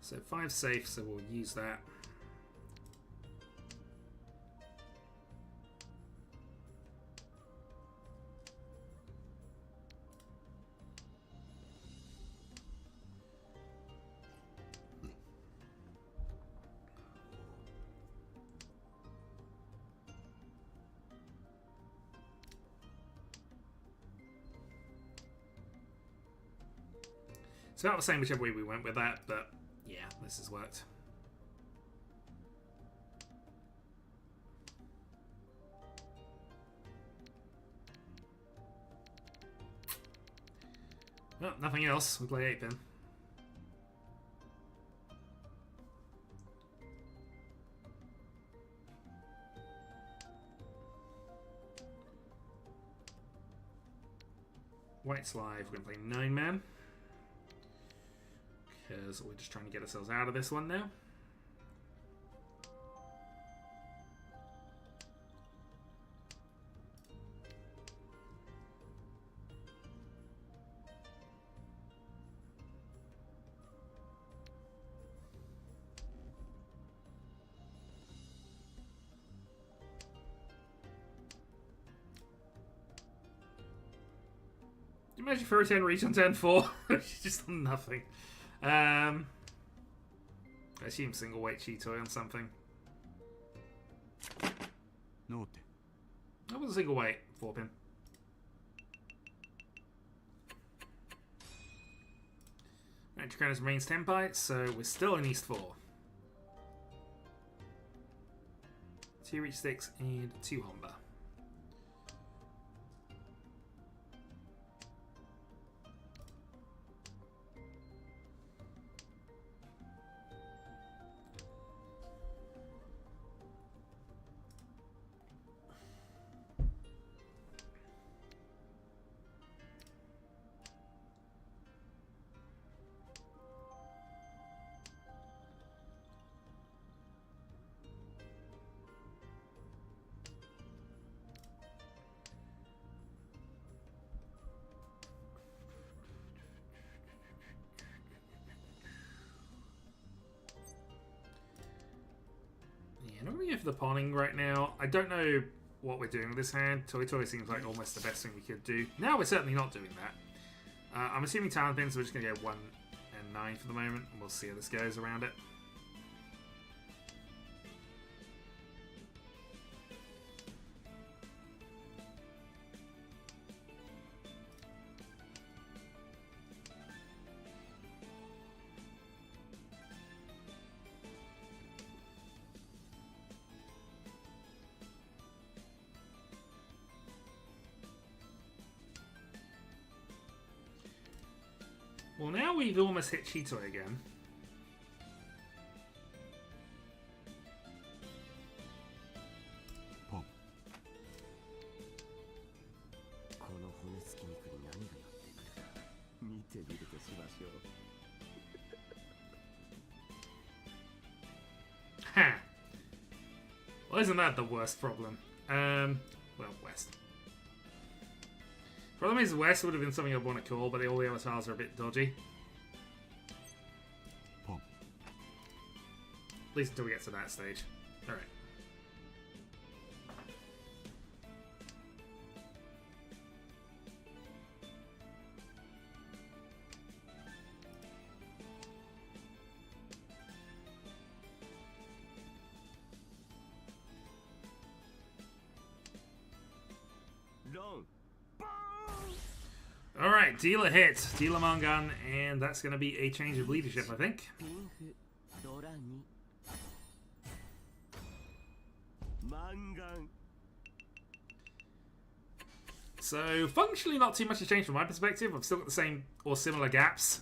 So 5 safe, so we'll use that. It's about the same whichever way we went with that, but yeah, this has worked. Well, nothing else. We play 8-pin. White's live. We're going to play 9-man. Because we're just trying to get ourselves out of this one now. you imagine if I return Riichi on turn 4? She's just done nothing. I assume single weight Cheetoy on something. Note. That was a single weight 4-pin. Right, Draconis remains 10 bytes, so we're still in East 4. 2 Reach Sticks and 2 Homba. I'm not going to go for the pawning right now. I don't know what we're doing with this hand. Toy Toy seems like almost the best thing we could do. Now we're certainly not doing that. I'm assuming talent pin, so we're just going to go 1 and 9 for the moment, and we'll see how this goes around it. Well, now we've almost hit Cheetoy again. Pop. Ha! Well, isn't that the worst problem? Well, West. Problem is, West would have been something I'd want to call, but all the other tiles are a bit dodgy. Pop. At least until we get to that stage. Alright. Alright, dealer hit, dealer Mongun, and that's going to be a change of leadership, I think. So, functionally not too much has changed from my perspective. I've still got the same or similar gaps.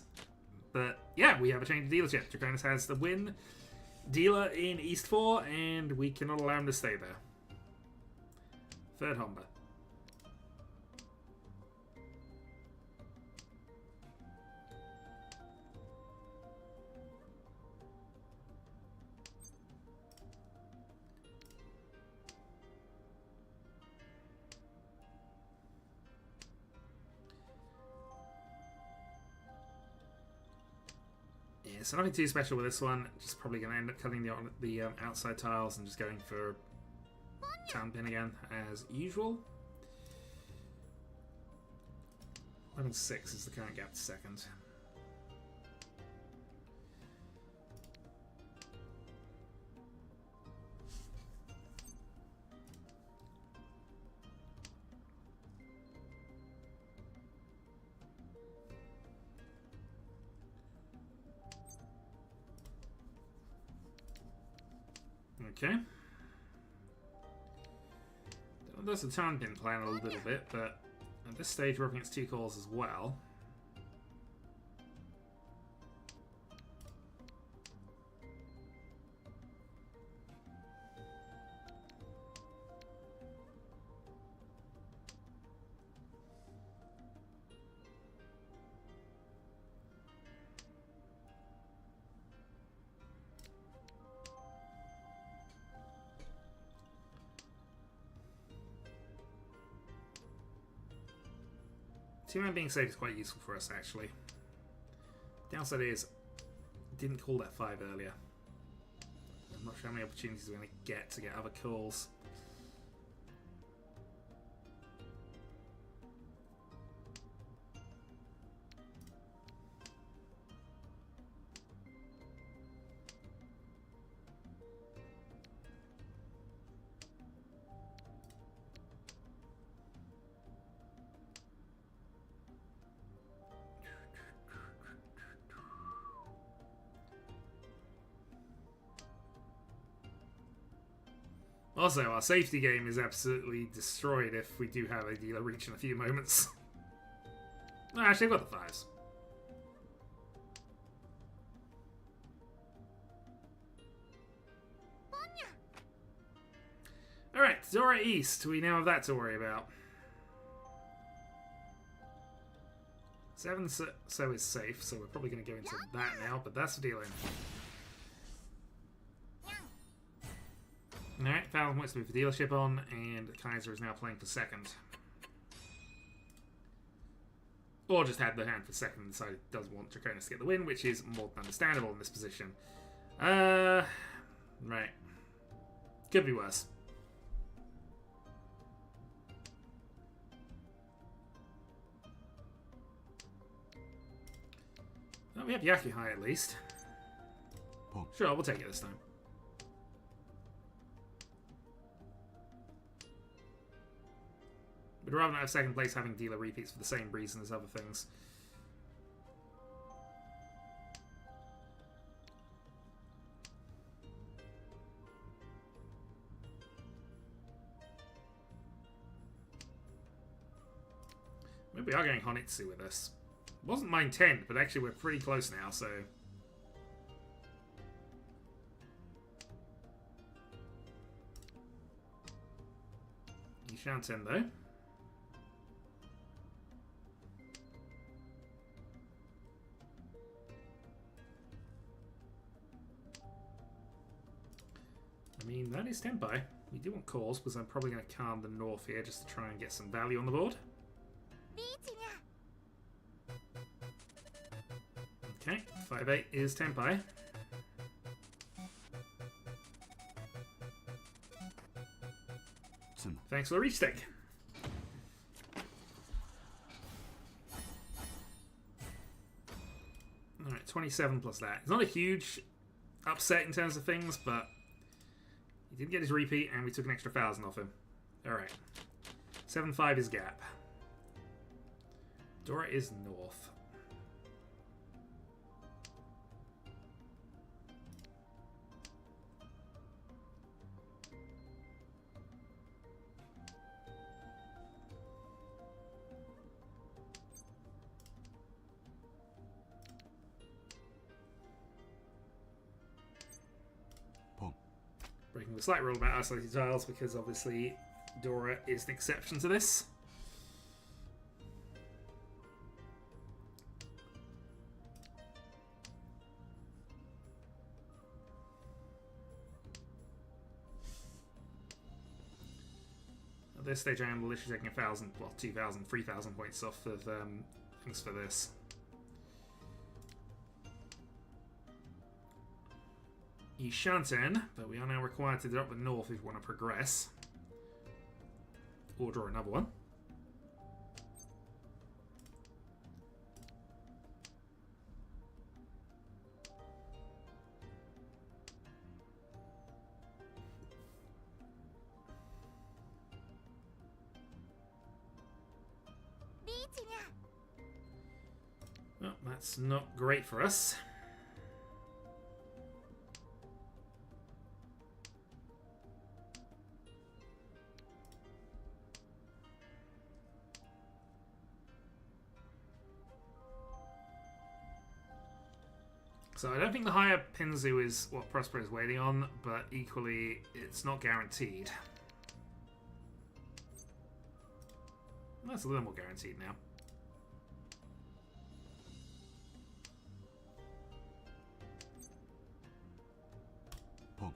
But, yeah, we have a change of dealership. Draconis has the win. Dealer in East 4, and we cannot allow him to stay there. Third Homba. So nothing too special with this one. Just probably going to end up cutting the outside tiles and just going for town pin again as usual. 11-6 is the current gap to second. Okay. There's a town pin plan a little bit, but at this stage we're up against 2 calls as well. Two-man being safe is quite useful for us, actually. Downside is, didn't call that 5 earlier. I'm not sure how many opportunities we're going to get other calls. Also, our safety game is absolutely destroyed if we do have a dealer reach in a few moments. No, actually, I've got the 5s. Alright, Dora East. We now have that to worry about. 7 so is safe, so we're probably going to go into that now, but that's the dealing. Alright, Fallon wants to move the dealership on, and Kaiser is now playing for second. Or just had the hand for second, so does want Draconis to get the win, which is more than understandable in this position. Right. Could be worse. Well, we have Yakuhai at least. Oh. Sure, we'll take it this time. But rather than have second place, having dealer repeats for the same reason as other things. Maybe we are going Honitsu with this. Wasn't my intent, but actually we're pretty close now, so... Yishanten, though. I mean, that is Tenpai. We do want calls, because I'm probably going to calm the north here just to try and get some value on the board. Okay, 5-8 is Tenpai. Thanks for the reach stick. Alright, 27 plus that. It's not a huge upset in terms of things, but he did get his repeat and we took an extra 1,000 off him. Alright. 7-5 is gap. Dora is north. Breaking the slight rule about isolated tiles because obviously Dora is the exception to this. At this stage I am literally taking 1,000, well 2,000, 3,000 points off of things for this. Yishanten, but we are now required to drop the north if we want to progress. Or draw another one. Well, that's not great for us. So I don't think the higher Pinzu is what Prosper is waiting on, but equally it's not guaranteed. That's a little more guaranteed now. Oh.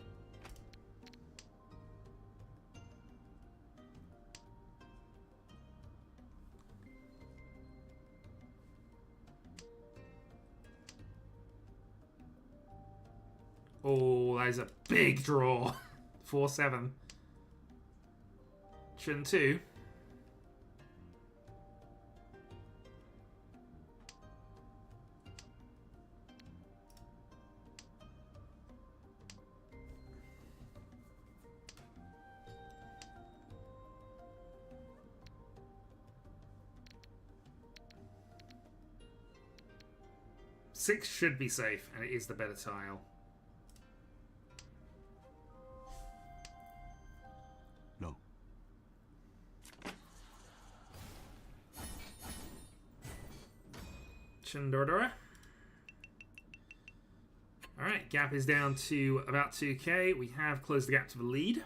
Oh, that is a big draw. 4-7. Chun 2. Six should be safe, and it is the better tile. Shindordora. Alright, gap is down to about 2k. We have closed the gap to the lead.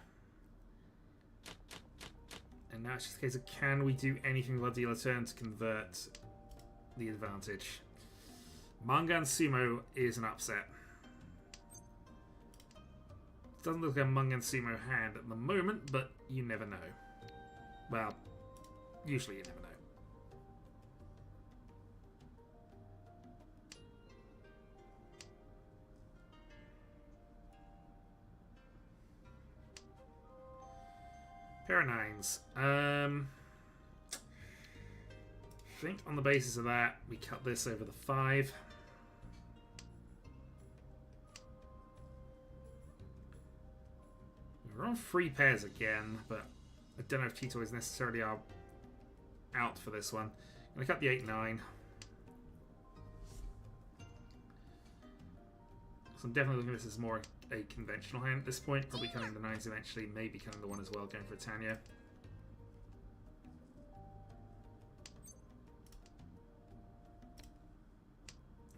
And now it's just a case of can we do anything with our dealer turn to convert the advantage. Mangan Sumo is an upset. Doesn't look like a Mangan Sumo hand at the moment, but you never know. Well, usually you never know. Pair of nines. I think on the basis of that, we cut this over the 5. We're on 3 pairs again, but I don't know if T-Toys necessarily are out for this one. I'm going to cut the 8-9. So I'm definitely looking at this as more a conventional hand at this point. Probably cutting the 9s eventually, maybe cutting the 1 as well, going for a Tanya.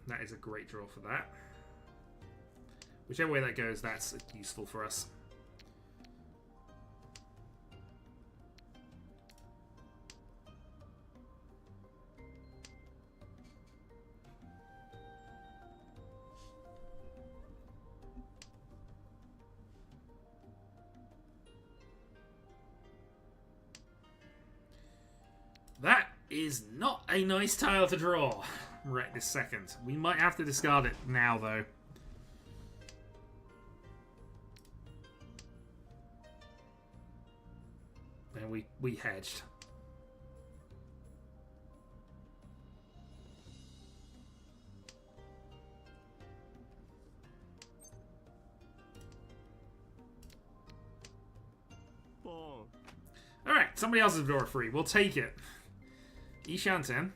That is a great draw for that. Whichever way that goes, that's useful for us. That is not a nice tile to draw right this second. We might have to discard it now, though. And we hedged. Alright, somebody else's draw free. We'll take it. Ishanten.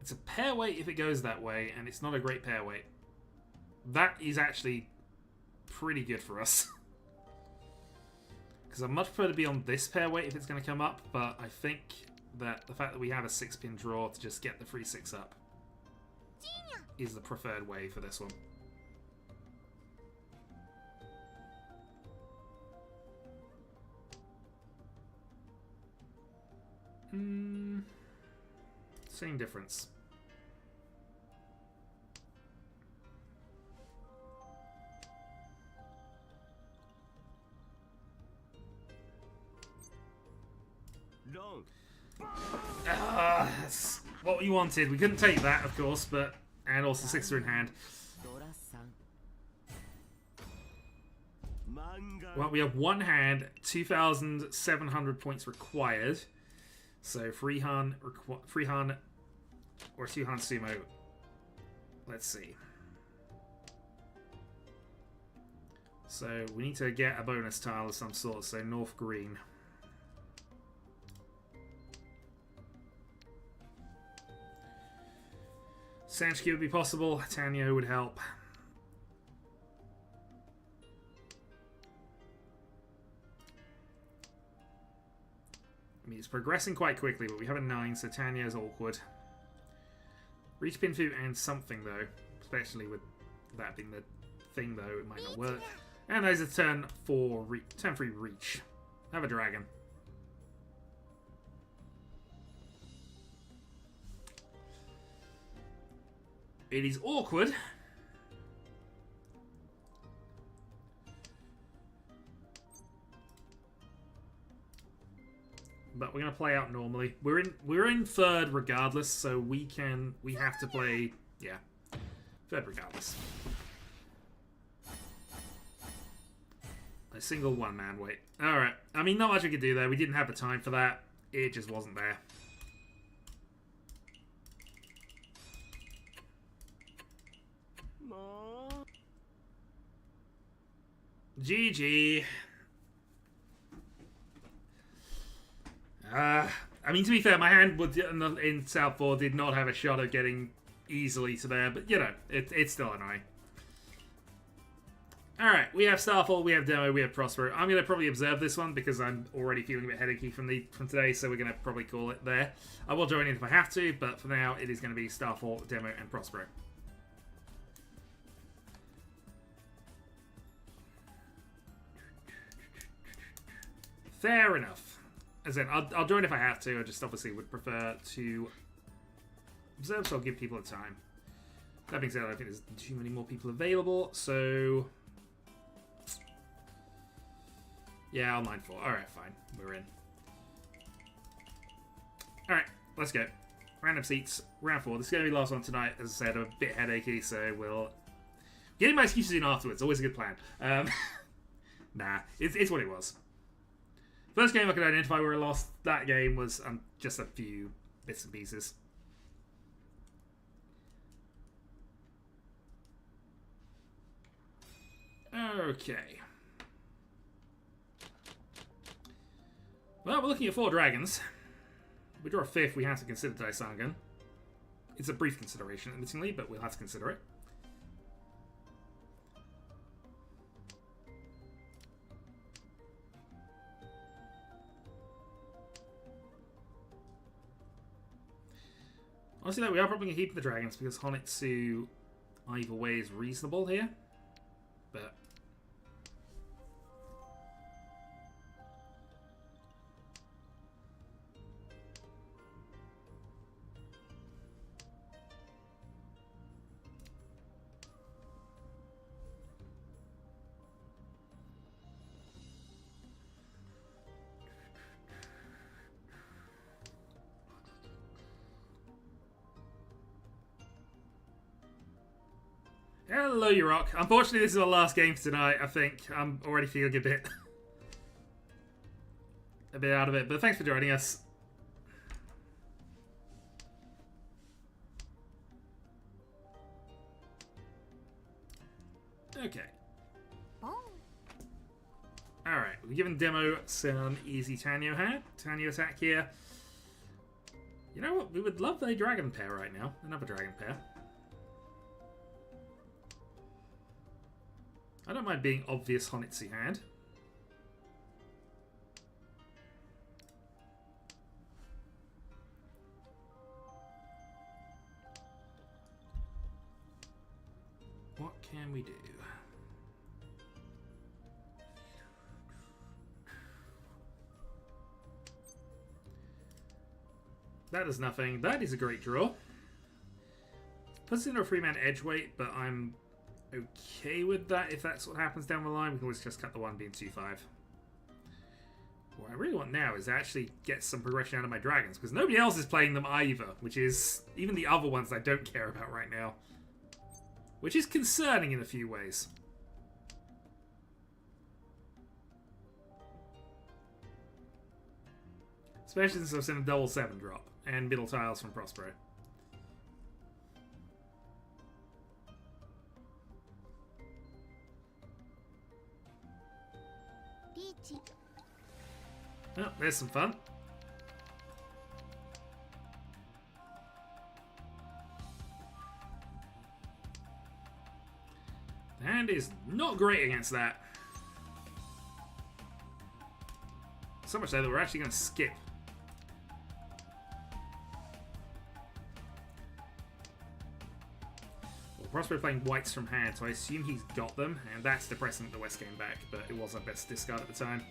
It's a pair weight if it goes that way, and it's not a great pair weight. That is actually pretty good for us. Because I'd much prefer to be on this pair weight if it's going to come up, but I think that the fact that we have a 6-pin draw to just get the free 6 up is the preferred way for this one. Same difference. That's what we wanted. We couldn't take that, of course, but and also 6 are in hand. Well, we have one hand, 2,700 points required. So free Han or 2 Han Sumo. Let's see. So we need to get a bonus tile of some sort. So North Green. Sanchki would be possible. Tanya would help. I mean, it's progressing quite quickly, but we have a 9, so Tanya is awkward. Reach Pinfu and something, though. Especially with that being the thing, though, it might not work. And there's a turn 3 Reach. Have a dragon. It is awkward. But we're gonna play out normally. We're in third regardless, so we have to play, yeah, third regardless. A single 1-man wait. All right. I mean, not much we could do there. We didn't have the time for that. It just wasn't there. GG. I mean, to be fair, my hand in South 4 did not have a shot of getting easily to there, but, you know, it's still annoying. Alright, we have Starfall, we have Demo, we have Prospero. I'm going to probably observe this one because I'm already feeling a bit headachy from today, so we're going to probably call it there. I will join in if I have to, but for now it is going to be Starfall, Demo, and Prospero. Fair enough. As in, I'll join if I have to. I just obviously would prefer to observe, so I'll give people a time. That being said, I don't think there's too many more people available, so... Yeah, I'll 9-4. Alright, fine. We're in. Alright, let's go. Random seats, round 4. This is going to be the last one tonight. As I said, I'm a bit headachy, so we'll... Getting my excuses in afterwards, always a good plan. Nah, it's what it was. First game I could identify where I lost that game was just a few bits and pieces. Okay. Well, we're looking at 4 dragons. We draw a 5th, we have to consider Daisangan. It's a brief consideration, admittedly, but we'll have to consider it. Honestly, though, we are probably going to keep the dragons because Honitsu either way is reasonable here. But hello, you rock. Unfortunately, this is our last game for tonight. I think I'm already feeling a bit out of it. But thanks for joining us. Okay. Alright, we're giving Demo some easy Tanyo attack here. You know what? We would love a dragon pair right now. Another dragon pair. I don't mind being obvious Honitsu hand. What can we do? That is nothing. That is a great draw. Puts it into a 3-man edge weight, but I'm okay with that if that's what happens down the line. We can always just cut the 1 being 2-5. What I really want now is actually get some progression out of my dragons, because nobody else is playing them either, which is even the other ones I don't care about right now. Which is concerning in a few ways. Especially since I've seen a double 7 drop and middle tiles from Prospero. Riichi. Oh, there's some fun. The hand is not great against that. So much so that we're actually going to skip. Well, Prospero playing whites from hand, so I assume he's got them, and that's depressing that the West came back, but it was our best discard at the time.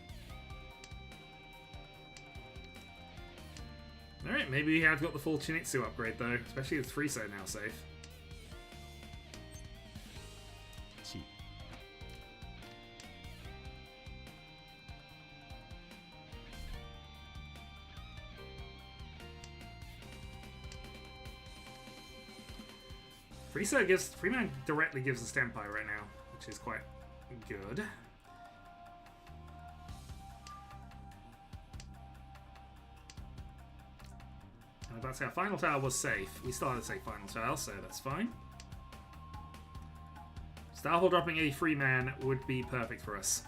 Alright, maybe we have got the full Chinitsu upgrade though, especially with Friso now safe. Chi. Friso gives... Freeman directly gives us Senpai right now, which is quite good. I was about to say our final tile was safe. We still had to say final tile, so that's fine. Starfall dropping a free man would be perfect for us.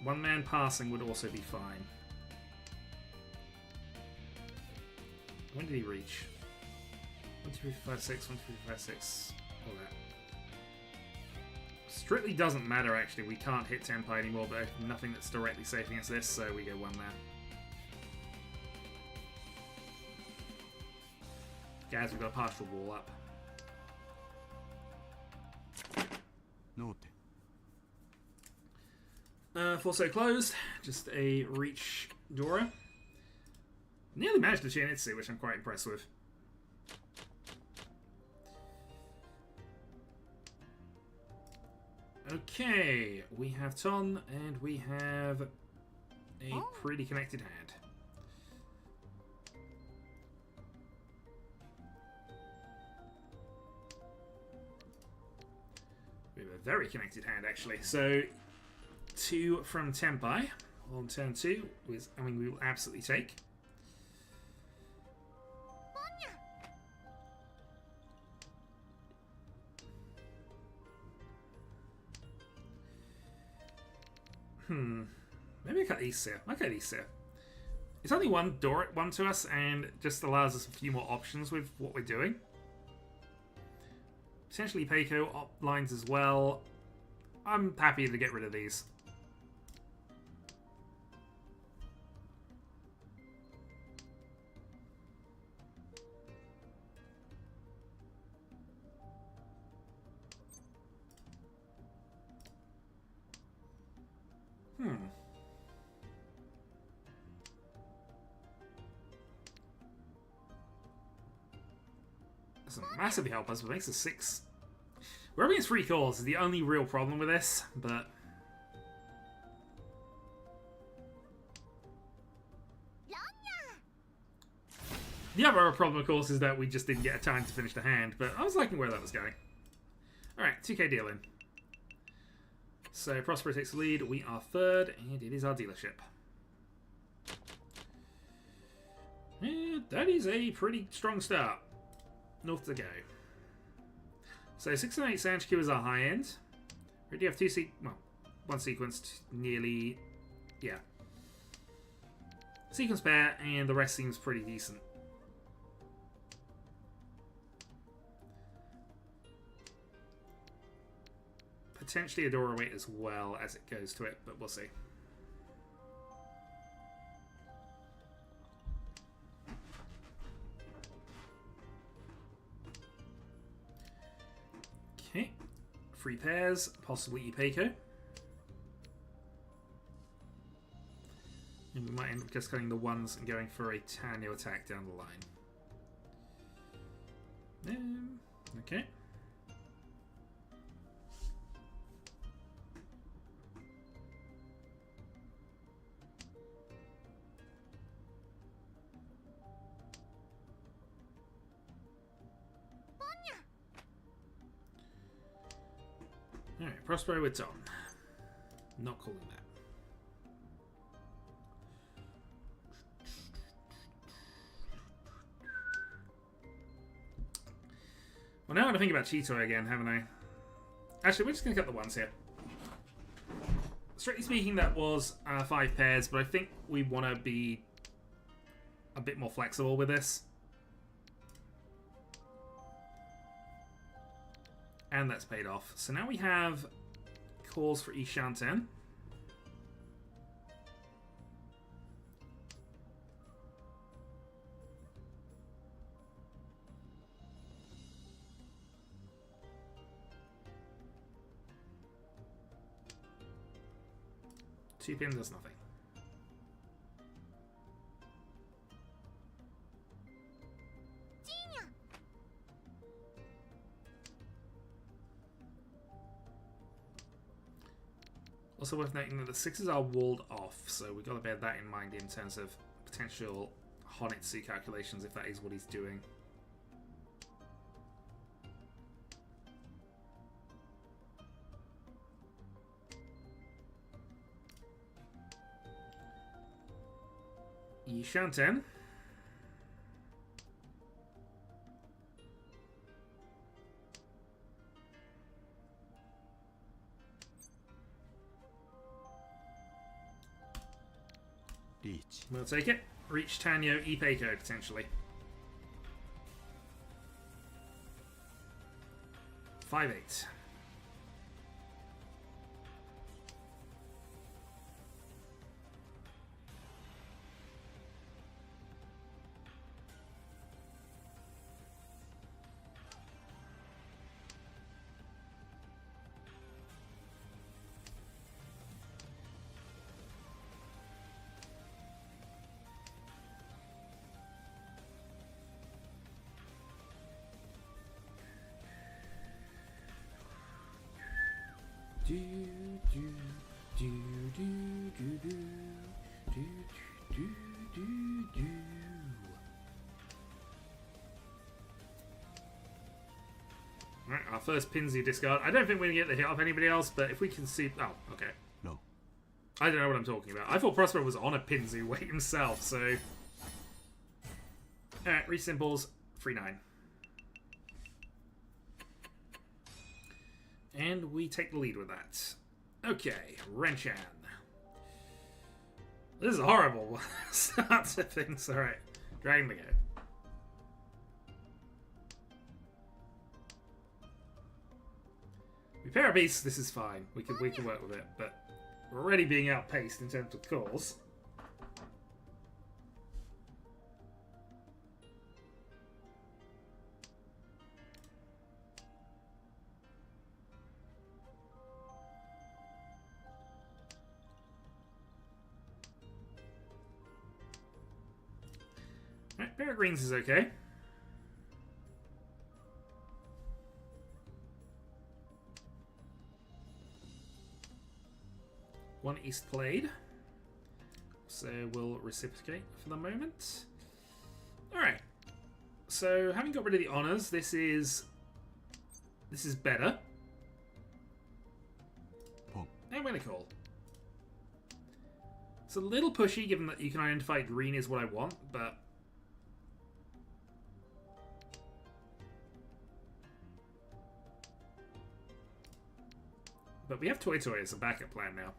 One man passing would also be fine. When did he reach? 1, 2, 3, 4, 5, 6, 1, 2, 3, 4, 5, 6. All that. Strictly doesn't matter, actually. We can't hit Tenpai anymore, but nothing that's directly safe against this, so we go 1 there. Guys, we've got a partial wall up. Note. Forso closed. Just a reach Dora. Nearly managed to Shinitsu, which I'm quite impressed with. Okay, we have Ton, and we have a pretty connected hand. We have a very connected hand, actually. So, 2 from Tenpai on turn 2, which I mean we will absolutely take. Maybe I cut these here. I cut these here. It's only one to us, and just allows us a few more options with what we're doing. Potentially Peiko lines as well. I'm happy to get rid of these. Doesn't massively help us, but makes us 6. We're up against 3 calls is the only real problem with this, but... The other problem, of course, is that we just didn't get a time to finish the hand, but I was liking where that was going. Alright, 2k deal in. So, Prospero takes the lead, we are 3rd, and it is our dealership. And that is a pretty strong start. North to go. So 6 and 8 Sanchiku is our high end. We do have one sequence nearly, yeah. Sequence pair, and the rest seems pretty decent. Potentially a Dora weight as well as it goes to it, but we'll see. Okay, 3 pairs, possibly Ipeiko. And we might end up just cutting the 1s and going for a Tanyo attack down the line. Okay. Alright, Prospero with Tom. Not calling that. Well, now I'm going to think about Cheeto again, haven't I? Actually, we're just going to cut the 1s here. Strictly speaking, that was 5 pairs, but I think we want to be a bit more flexible with this. And that's paid off. So now we have calls for Ishanten. Two pin does nothing. Also worth noting that the 6s are walled off, so we've got to bear that in mind in terms of potential Honitsu calculations, if that is what he's doing. Ishanten. Riichi. We'll take it. Reach Tanyo, Ipeiko, potentially. 5-8. Do do do do do do do do do do. Alright, our first Pinsy discard. I don't think we're going to get the hit off anybody else, but if we can see... Oh, okay. No. I don't know what I'm talking about. I thought Prospero was on a Pinsy weight himself, so... Alright, re-symbols, 3-9. And we take the lead with that. Okay, Renchan. This is a horrible start to things. Alright, Dragon to go. We pair a beast, this is fine. We can work with it, but we're already being outpaced in terms of calls. Alright, pair of greens is okay. One east played, so we'll reciprocate for the moment. Alright, so having got rid of the honors, this is better. Boom. And I'm going to call. It's a little pushy given that you can identify green is what I want, but... But we have Toy Toy as a backup plan now.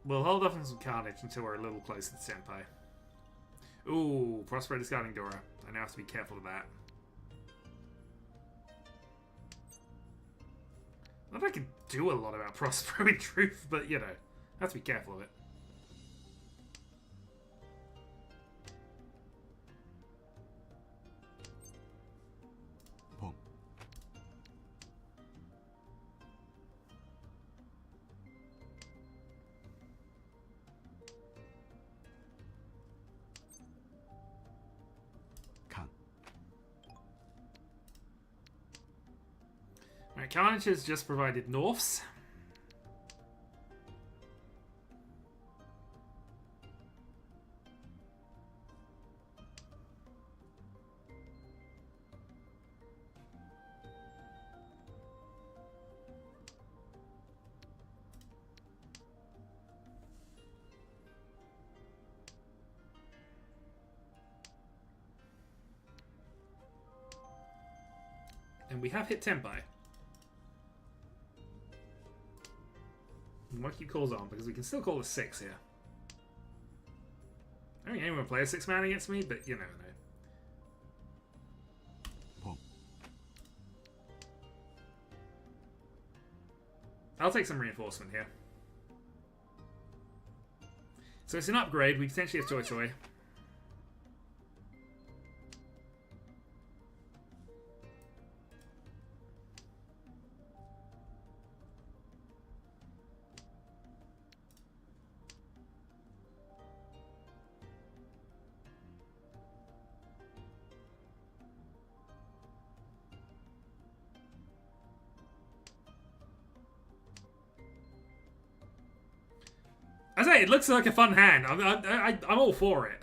We'll hold off on some carnage until we're a little closer to Senpai. Ooh, Prospero discarding Dora. I now have to be careful of that. Not that I can do a lot about Prospero in truth, but you know, I have to be careful of it. Boom. Can. Alright, Carnage has just provided Norths. And we have hit Tenpai. We might keep calls on because we can still call a 6 here. I don't think anyone would play a 6-man against me, but you never know. Boom. I'll take some reinforcement here. So it's an upgrade. We potentially have Toy Toy. I say, it looks like a fun hand. I'm all for it.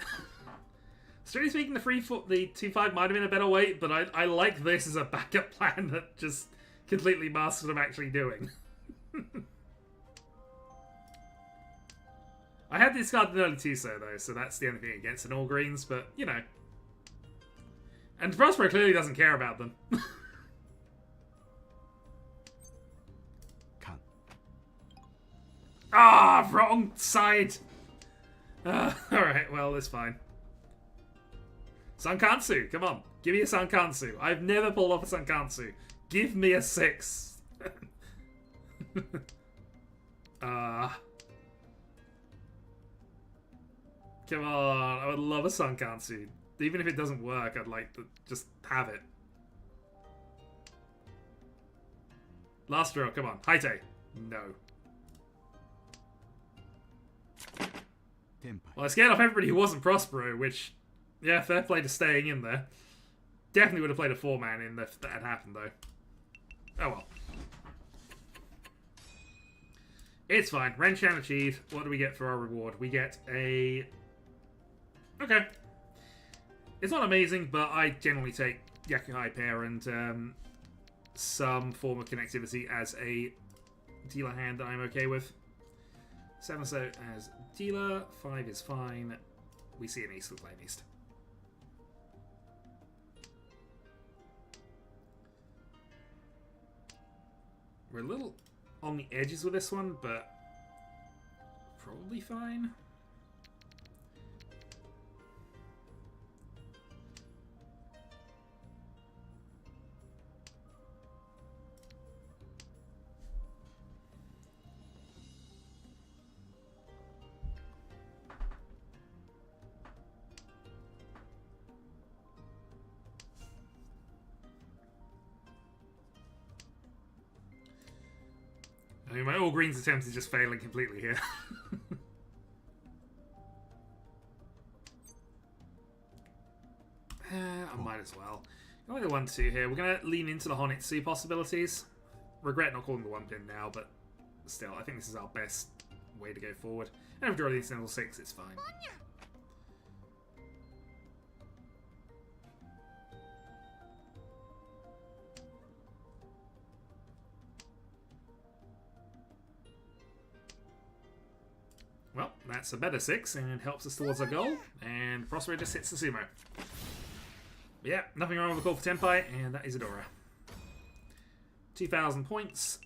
Strictly speaking, the 2-5 might have been a better weight, but I like this as a backup plan that just completely masks what I'm actually doing. I had discarded an early Tuso though, so that's the only thing against an all greens, but you know. And Prospero clearly doesn't care about them. Can. Ah, wrong side. Alright, well, it's fine. Sankansu, come on. Give me a Sankansu. I've never pulled off a Sankansu. Give me a 6. Come on. I would love a Sankansu. Even if it doesn't work, I'd like to just have it. Last draw, come on. Haite. No. Tenpai. Well, I scared off everybody who wasn't Prospero, which, yeah, fair play to staying in there. Definitely would have played a 4-man in if that had happened, though. Oh well. It's fine. Renshan achieved. What do we get for our reward? We get a... Okay. It's not amazing, but I generally take Yakuhai pair and some form of connectivity as a dealer hand that I'm okay with. 7 so as dealer, 5 is fine. We see an East, we play an East. We're a little on the edges with this one, but probably fine. I mean, my all greens attempt is just failing completely here. I might as well. Only the 1-2 here. We're going to lean into the Honitsu possibilities. Regret not calling the 1-pin now, but still, I think this is our best way to go forward. And if we draw the incidental 6, it's fine. Well, that's a better 6 and helps us towards our goal. And Prospero just hits the sumo. But yeah, nothing wrong with a call for Tenpai, and that is Adora. 2,000 points.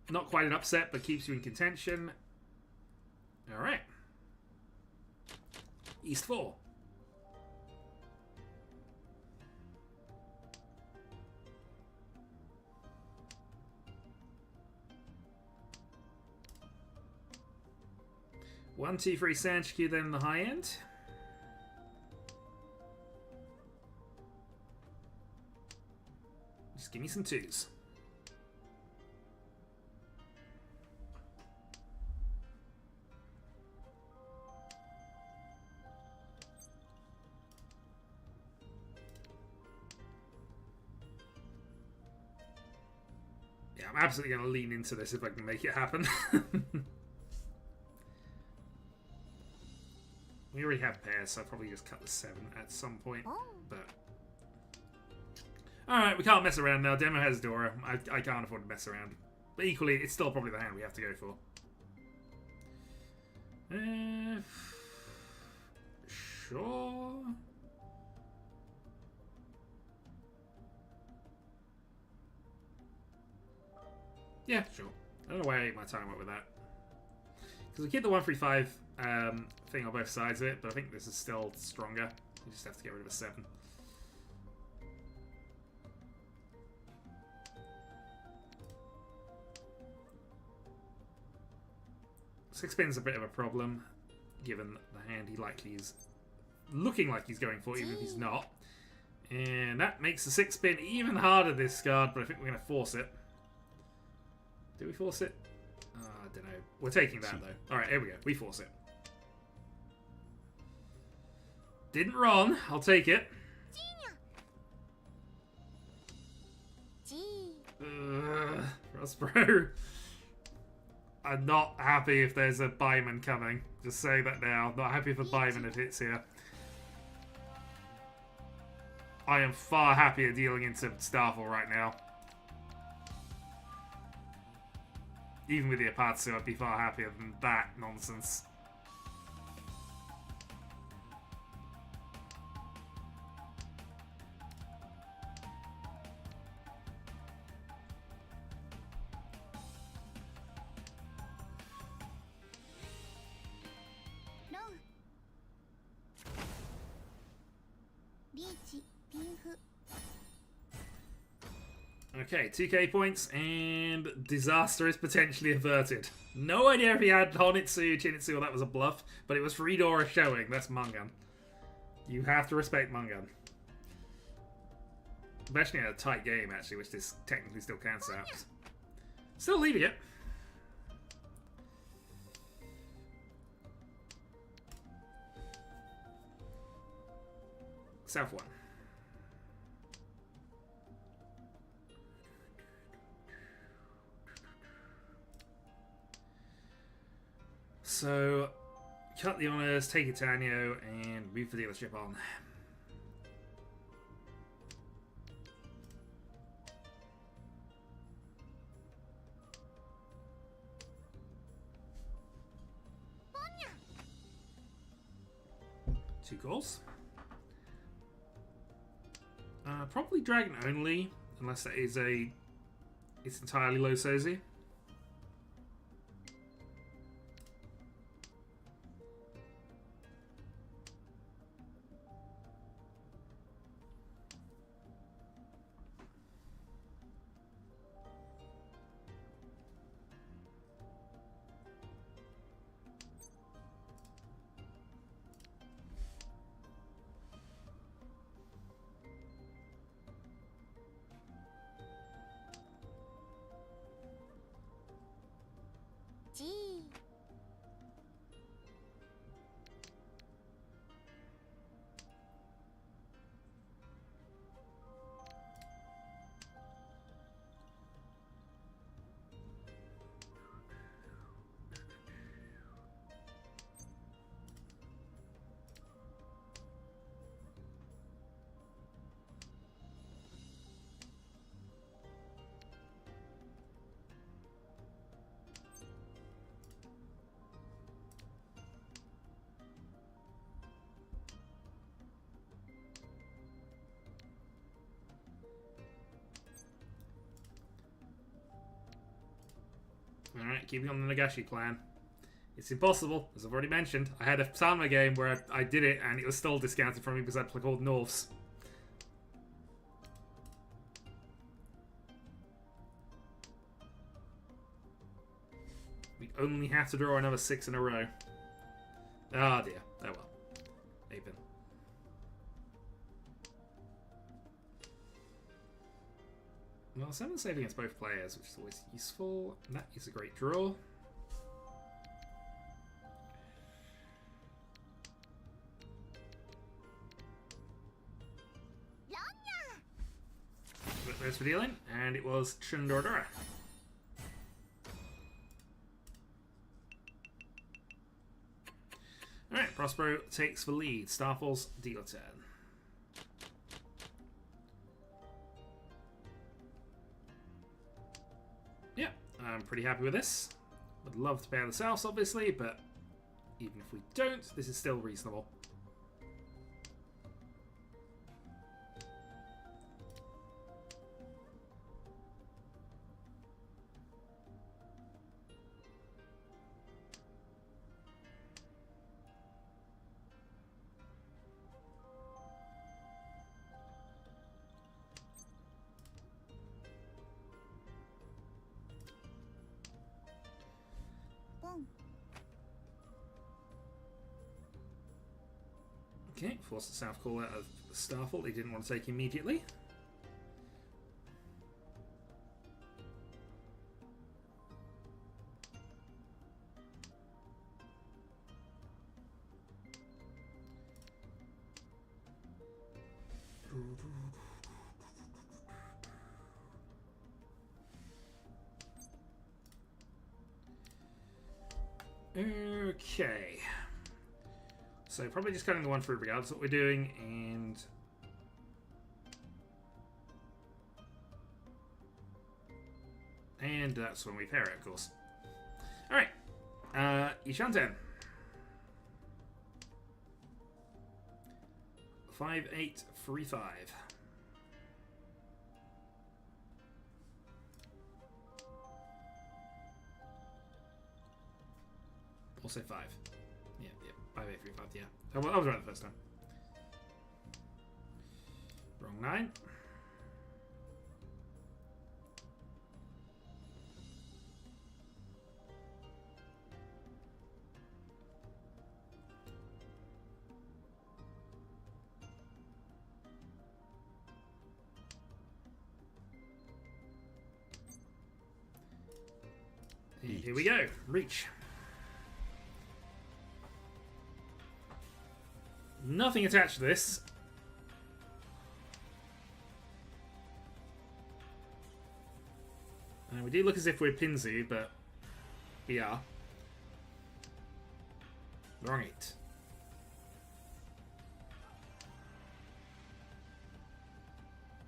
Not quite an upset, but keeps you in contention. Alright. East 4. One, two, three, Sanchiku, then the high end. Just give me some 2s. Yeah, I'm absolutely going to lean into this if I can make it happen. We already have pairs, so I'll probably just cut the 7 at some point. But alright, we can't mess around now. Demo has Dora. I can't afford to mess around. But equally, it's still probably the hand we have to go for. Sure. Yeah, sure. I don't know why I ate my time up with that. Because we keep the 135 thing on both sides of it, but I think this is still stronger. We just have to get rid of a 7. Six spin's a bit of a problem, given the hand he likely is looking like he's going for, even if he's not. And that makes the 6 spin even harder this card, but I think we're going to force it. Do we force it? I don't know. We're taking that, though. Alright, here we go. We force it. Didn't run. I'll take it. Prospero. I'm not happy if there's a Buyman coming. Just saying that now. Not happy if a Buyman if hits here. I am far happier dealing into Starfall right now. Even with the Apatsu, I'd be far happier than that nonsense. Okay, 2k points, and disaster is potentially averted. No idea if he had Honitsu, Chinitsu, or that was a bluff, but it was Fridora showing. That's Mangan. You have to respect Mangan. Especially in a tight game, actually, which this technically still counts out. Still leaving it. South 1. So, cut the honours, take Itanio, and move the dealership on. Two goals. Probably Dragon only, unless that is it's entirely low Sozi. Alright, keeping on the Nagashi plan. It's impossible, as I've already mentioned. I had a Sanma game where I did it and it was still discounted from me because I called Norths. We only have to draw another 6 in a row. Ah dear. Oh well. Apin. Well, 7 save against both players, which is always useful. And that is a great draw. There's for dealing, and it was Chundordora. Alright, Prospero takes the lead. Starfall's dealer turn. Yeah, I'm pretty happy with this. Would love to pay the Souths, obviously, but even if we don't, this is still reasonable. Okay, force the South call out of Starfall. They didn't want to take immediately. Okay. So probably just cutting the 1 through regardless of what we're doing, and that's when we pair it, of course. Alright. Ishanten. 5-8-3-5. Also 5. Yeah. 5-8-3-5, yeah. I was right the first time. Wrong 9. And here we go. Reach. Nothing attached to this. And we do look as if we're Pinzu, but we are. Right.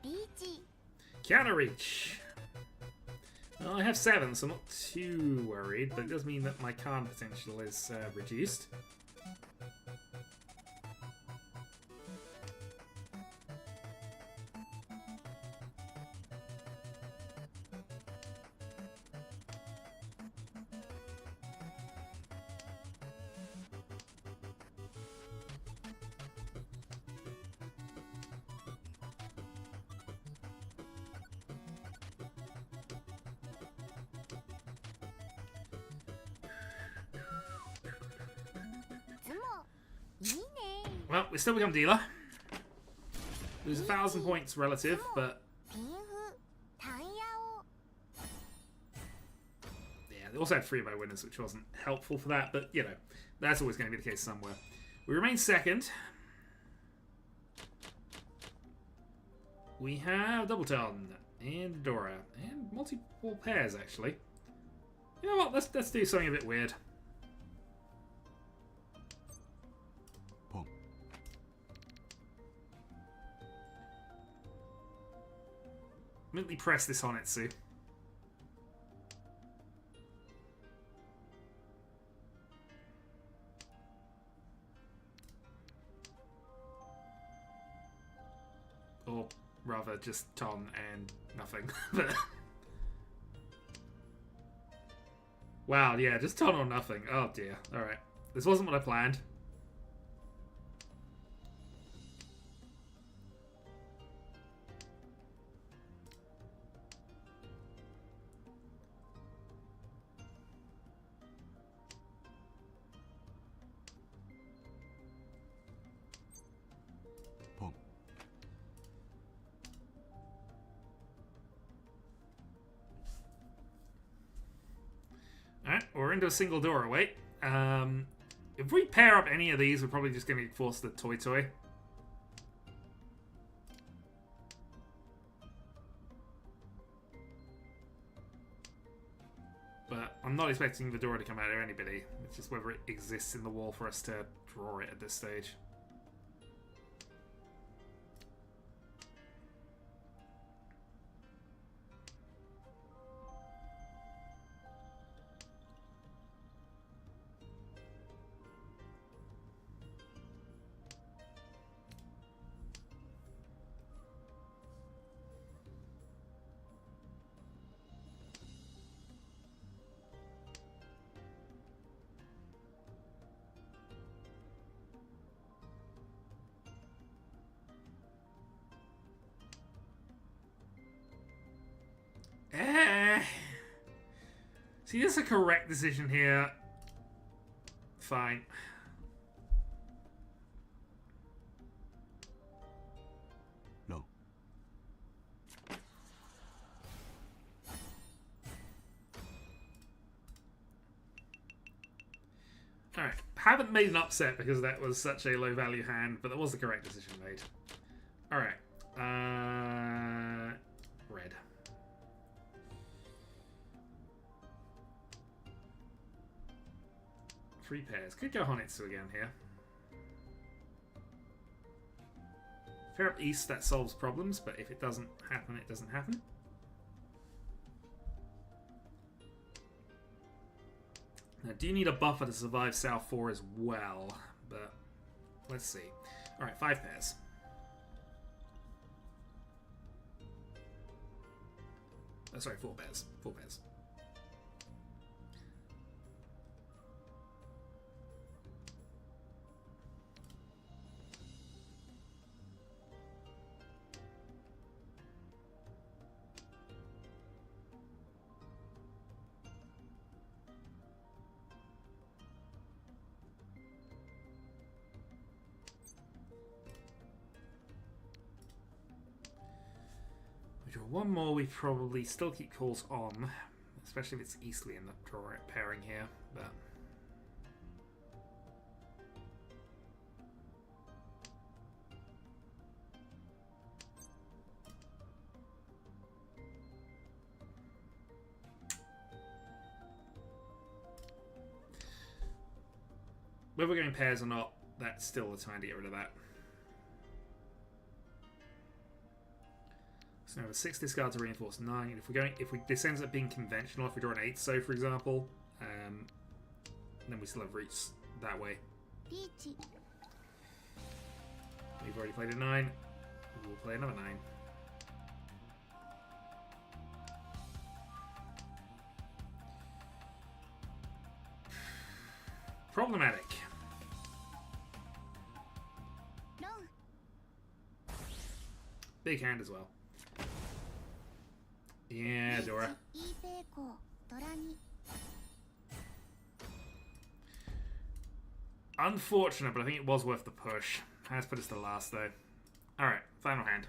Riichi. Counter reach. Well, I have 7, so I'm not too worried, but it does mean that my Khan potential is reduced. Well, we still become dealer. Lose 1,000 points relative, but yeah, they also had 3-by winners, which wasn't helpful for that, but you know, that's always going to be the case somewhere. We remain second. We have Double Ton and Dora and multiple pairs actually. You know what? Let's do something a bit weird. Immediately press this Honetsu. Or rather just Ton and nothing. Wow, yeah, just Ton or nothing. Oh dear. Alright. This wasn't what I planned. Alright, we're into a single doorway. If we pair up any of these, we're probably just going to force the Toy. But I'm not expecting the door to come out of anybody. It's just whether it exists in the wall for us to draw it at this stage. See, this is a correct decision here. Fine. No. Alright. Haven't made an upset because that was such a low value hand, but that was the correct decision made. Alright. Red. Three pairs. Could go Honetsu again here. Fair up east, that solves problems, but if it doesn't happen, it doesn't happen. Now, do you need a buffer to survive South 4 as well? But let's see. Alright, 5 pairs. Oh, sorry, 4 pairs. 4 pairs. One more, we probably still keep calls on. Let's Especially if it's east we end up pairing here. But whether we're going pairs or not, that's still the time to get rid of that. So now with 6 discards to reinforce 9. And this ends up being conventional, if we draw an 8, so for example, then we still have Reach that way. Riichi. We've already played a 9. We'll play another 9. Problematic. No. Big hand as well. Yeah, Dora. Unfortunate, but I think it was worth the push. Has put us to last though. Alright, final hand.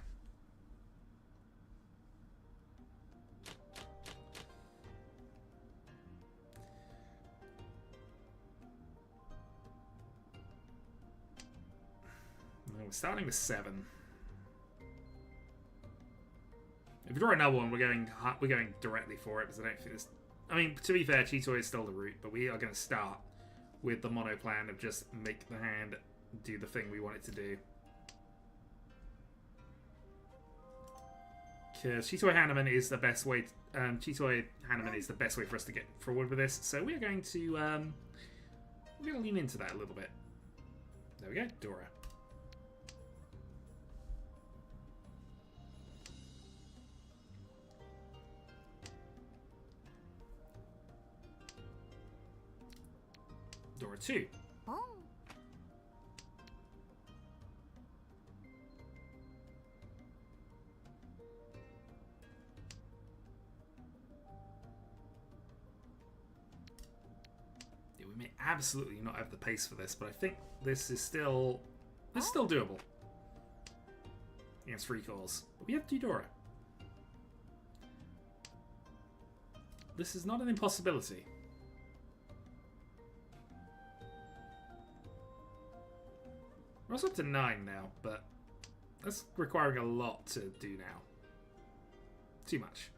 We're starting with 7. If we draw another one, we're going directly for it because I don't think this. I mean, to be fair, Chitoi is still the route, but we are going to start with the mono plan of just make the hand do the thing we want it to do. Because Chitoi Hanneman is the best way. Chitoi Hanneman is the best way for us to get forward with this. So we are going to we're going to lean into that a little bit. There we go, Dora. Dora 2. Oh. Yeah, we may absolutely not have the pace for this, but I think this is still doable against free calls. But we have to do Dora. This is not an impossibility. We're also up to 9 now, but that's requiring a lot to do now. Too much.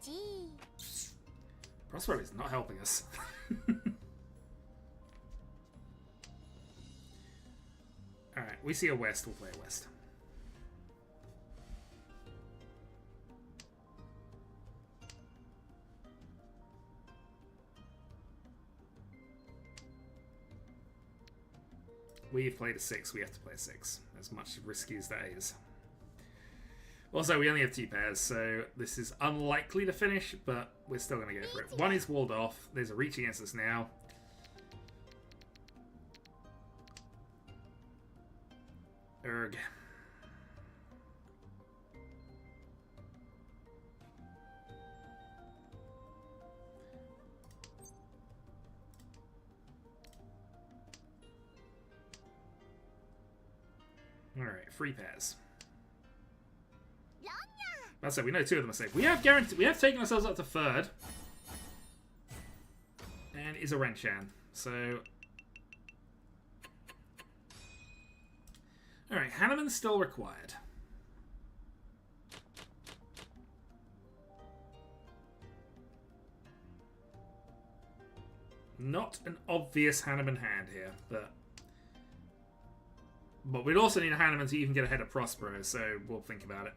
Gee. Prospero is not helping us. Alright, we see a west, we'll play a west. We've played a 6, we have to play a 6. As much risky as that is. Also, we only have 2 pairs, so this is unlikely to finish, but we're still going to go for it. 1 is walled off. There's a reach against us now. Erg. Alright, 3 pairs. That's it, we know 2 of them are safe. We have taken ourselves up to 3rd. And is a Renchan. So alright, Hanneman's still required. Not an obvious Hanneman hand here, but we'd also need a Hanneman to even get ahead of Prospero, so we'll think about it.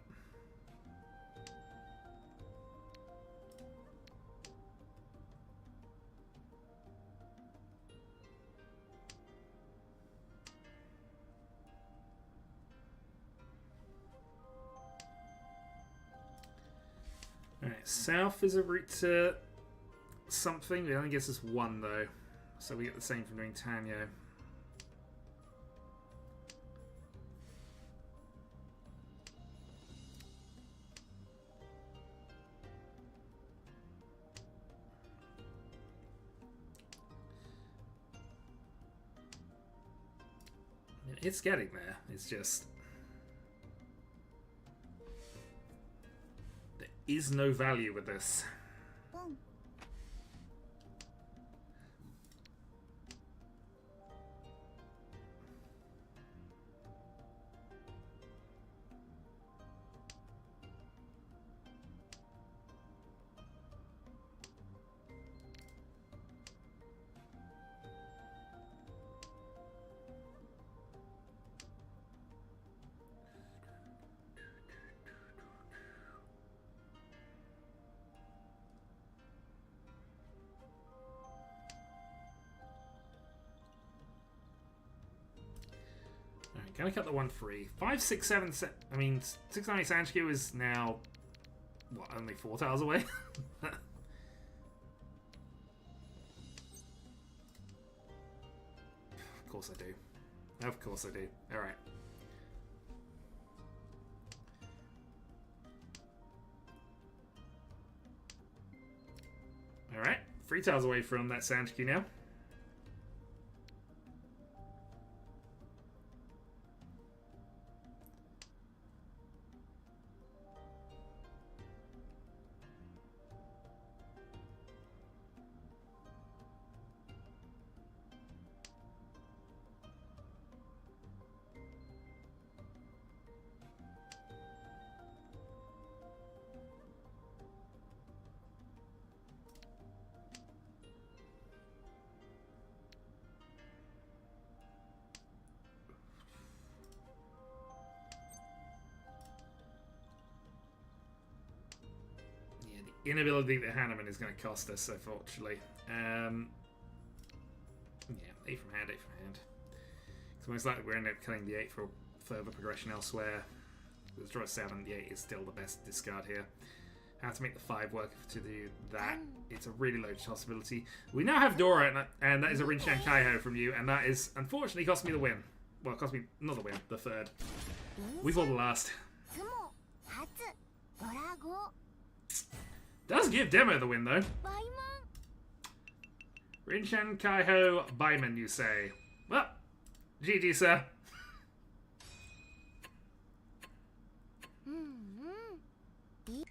Alright, south is a route to something. It only gets us 1 though, so we get the same from doing Tanyo. It's getting there. It's just... there is no value with this. ポン Alright, can I cut the one free? 5, 6, 7, I mean, 698 Sanchku is now, what, only 4 tiles away? Of course I do. Of course I do. Alright. Alright, 3 tiles away from that Sanchku now. Inability to Hanneman is going to cost us, unfortunately. Yeah, 8 from hand, 8 from hand. It's most likely we're end up killing the 8 for further progression elsewhere. Let's draw a 7, the 8 is still the best discard here. How to make the 5 work to do that? It's a really low possibility. We now have Dora, and that is a Riichi and Kaiho from you, and that is unfortunately cost me the win. Well, it cost me not the win, the third. We fought the last. 雲初ドラゴ Does give Demo the win, though. バイ Rinshan Kaiho Baiman, you say? Well, GG, sir. モンうんうん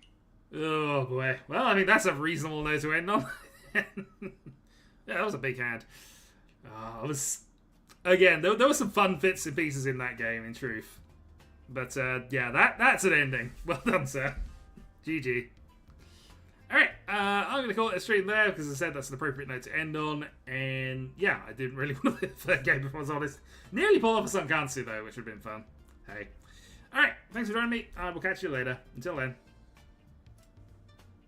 Oh, boy. Well, I mean, that's a reasonable note to end on. Yeah, that was a big hand. I was... Again, there were some fun bits and pieces in that game, in truth. But, yeah, that's an ending. Well done, sir. GG. Alright, I'm going to call it a stream there, because as I said, that's an appropriate note to end on. And, yeah, I didn't really want to play the third game, if I was honest. Nearly pulled off a Sunkansu, though, which would have been fun. Hey. Alright, thanks for joining me. I will catch you later. Until then.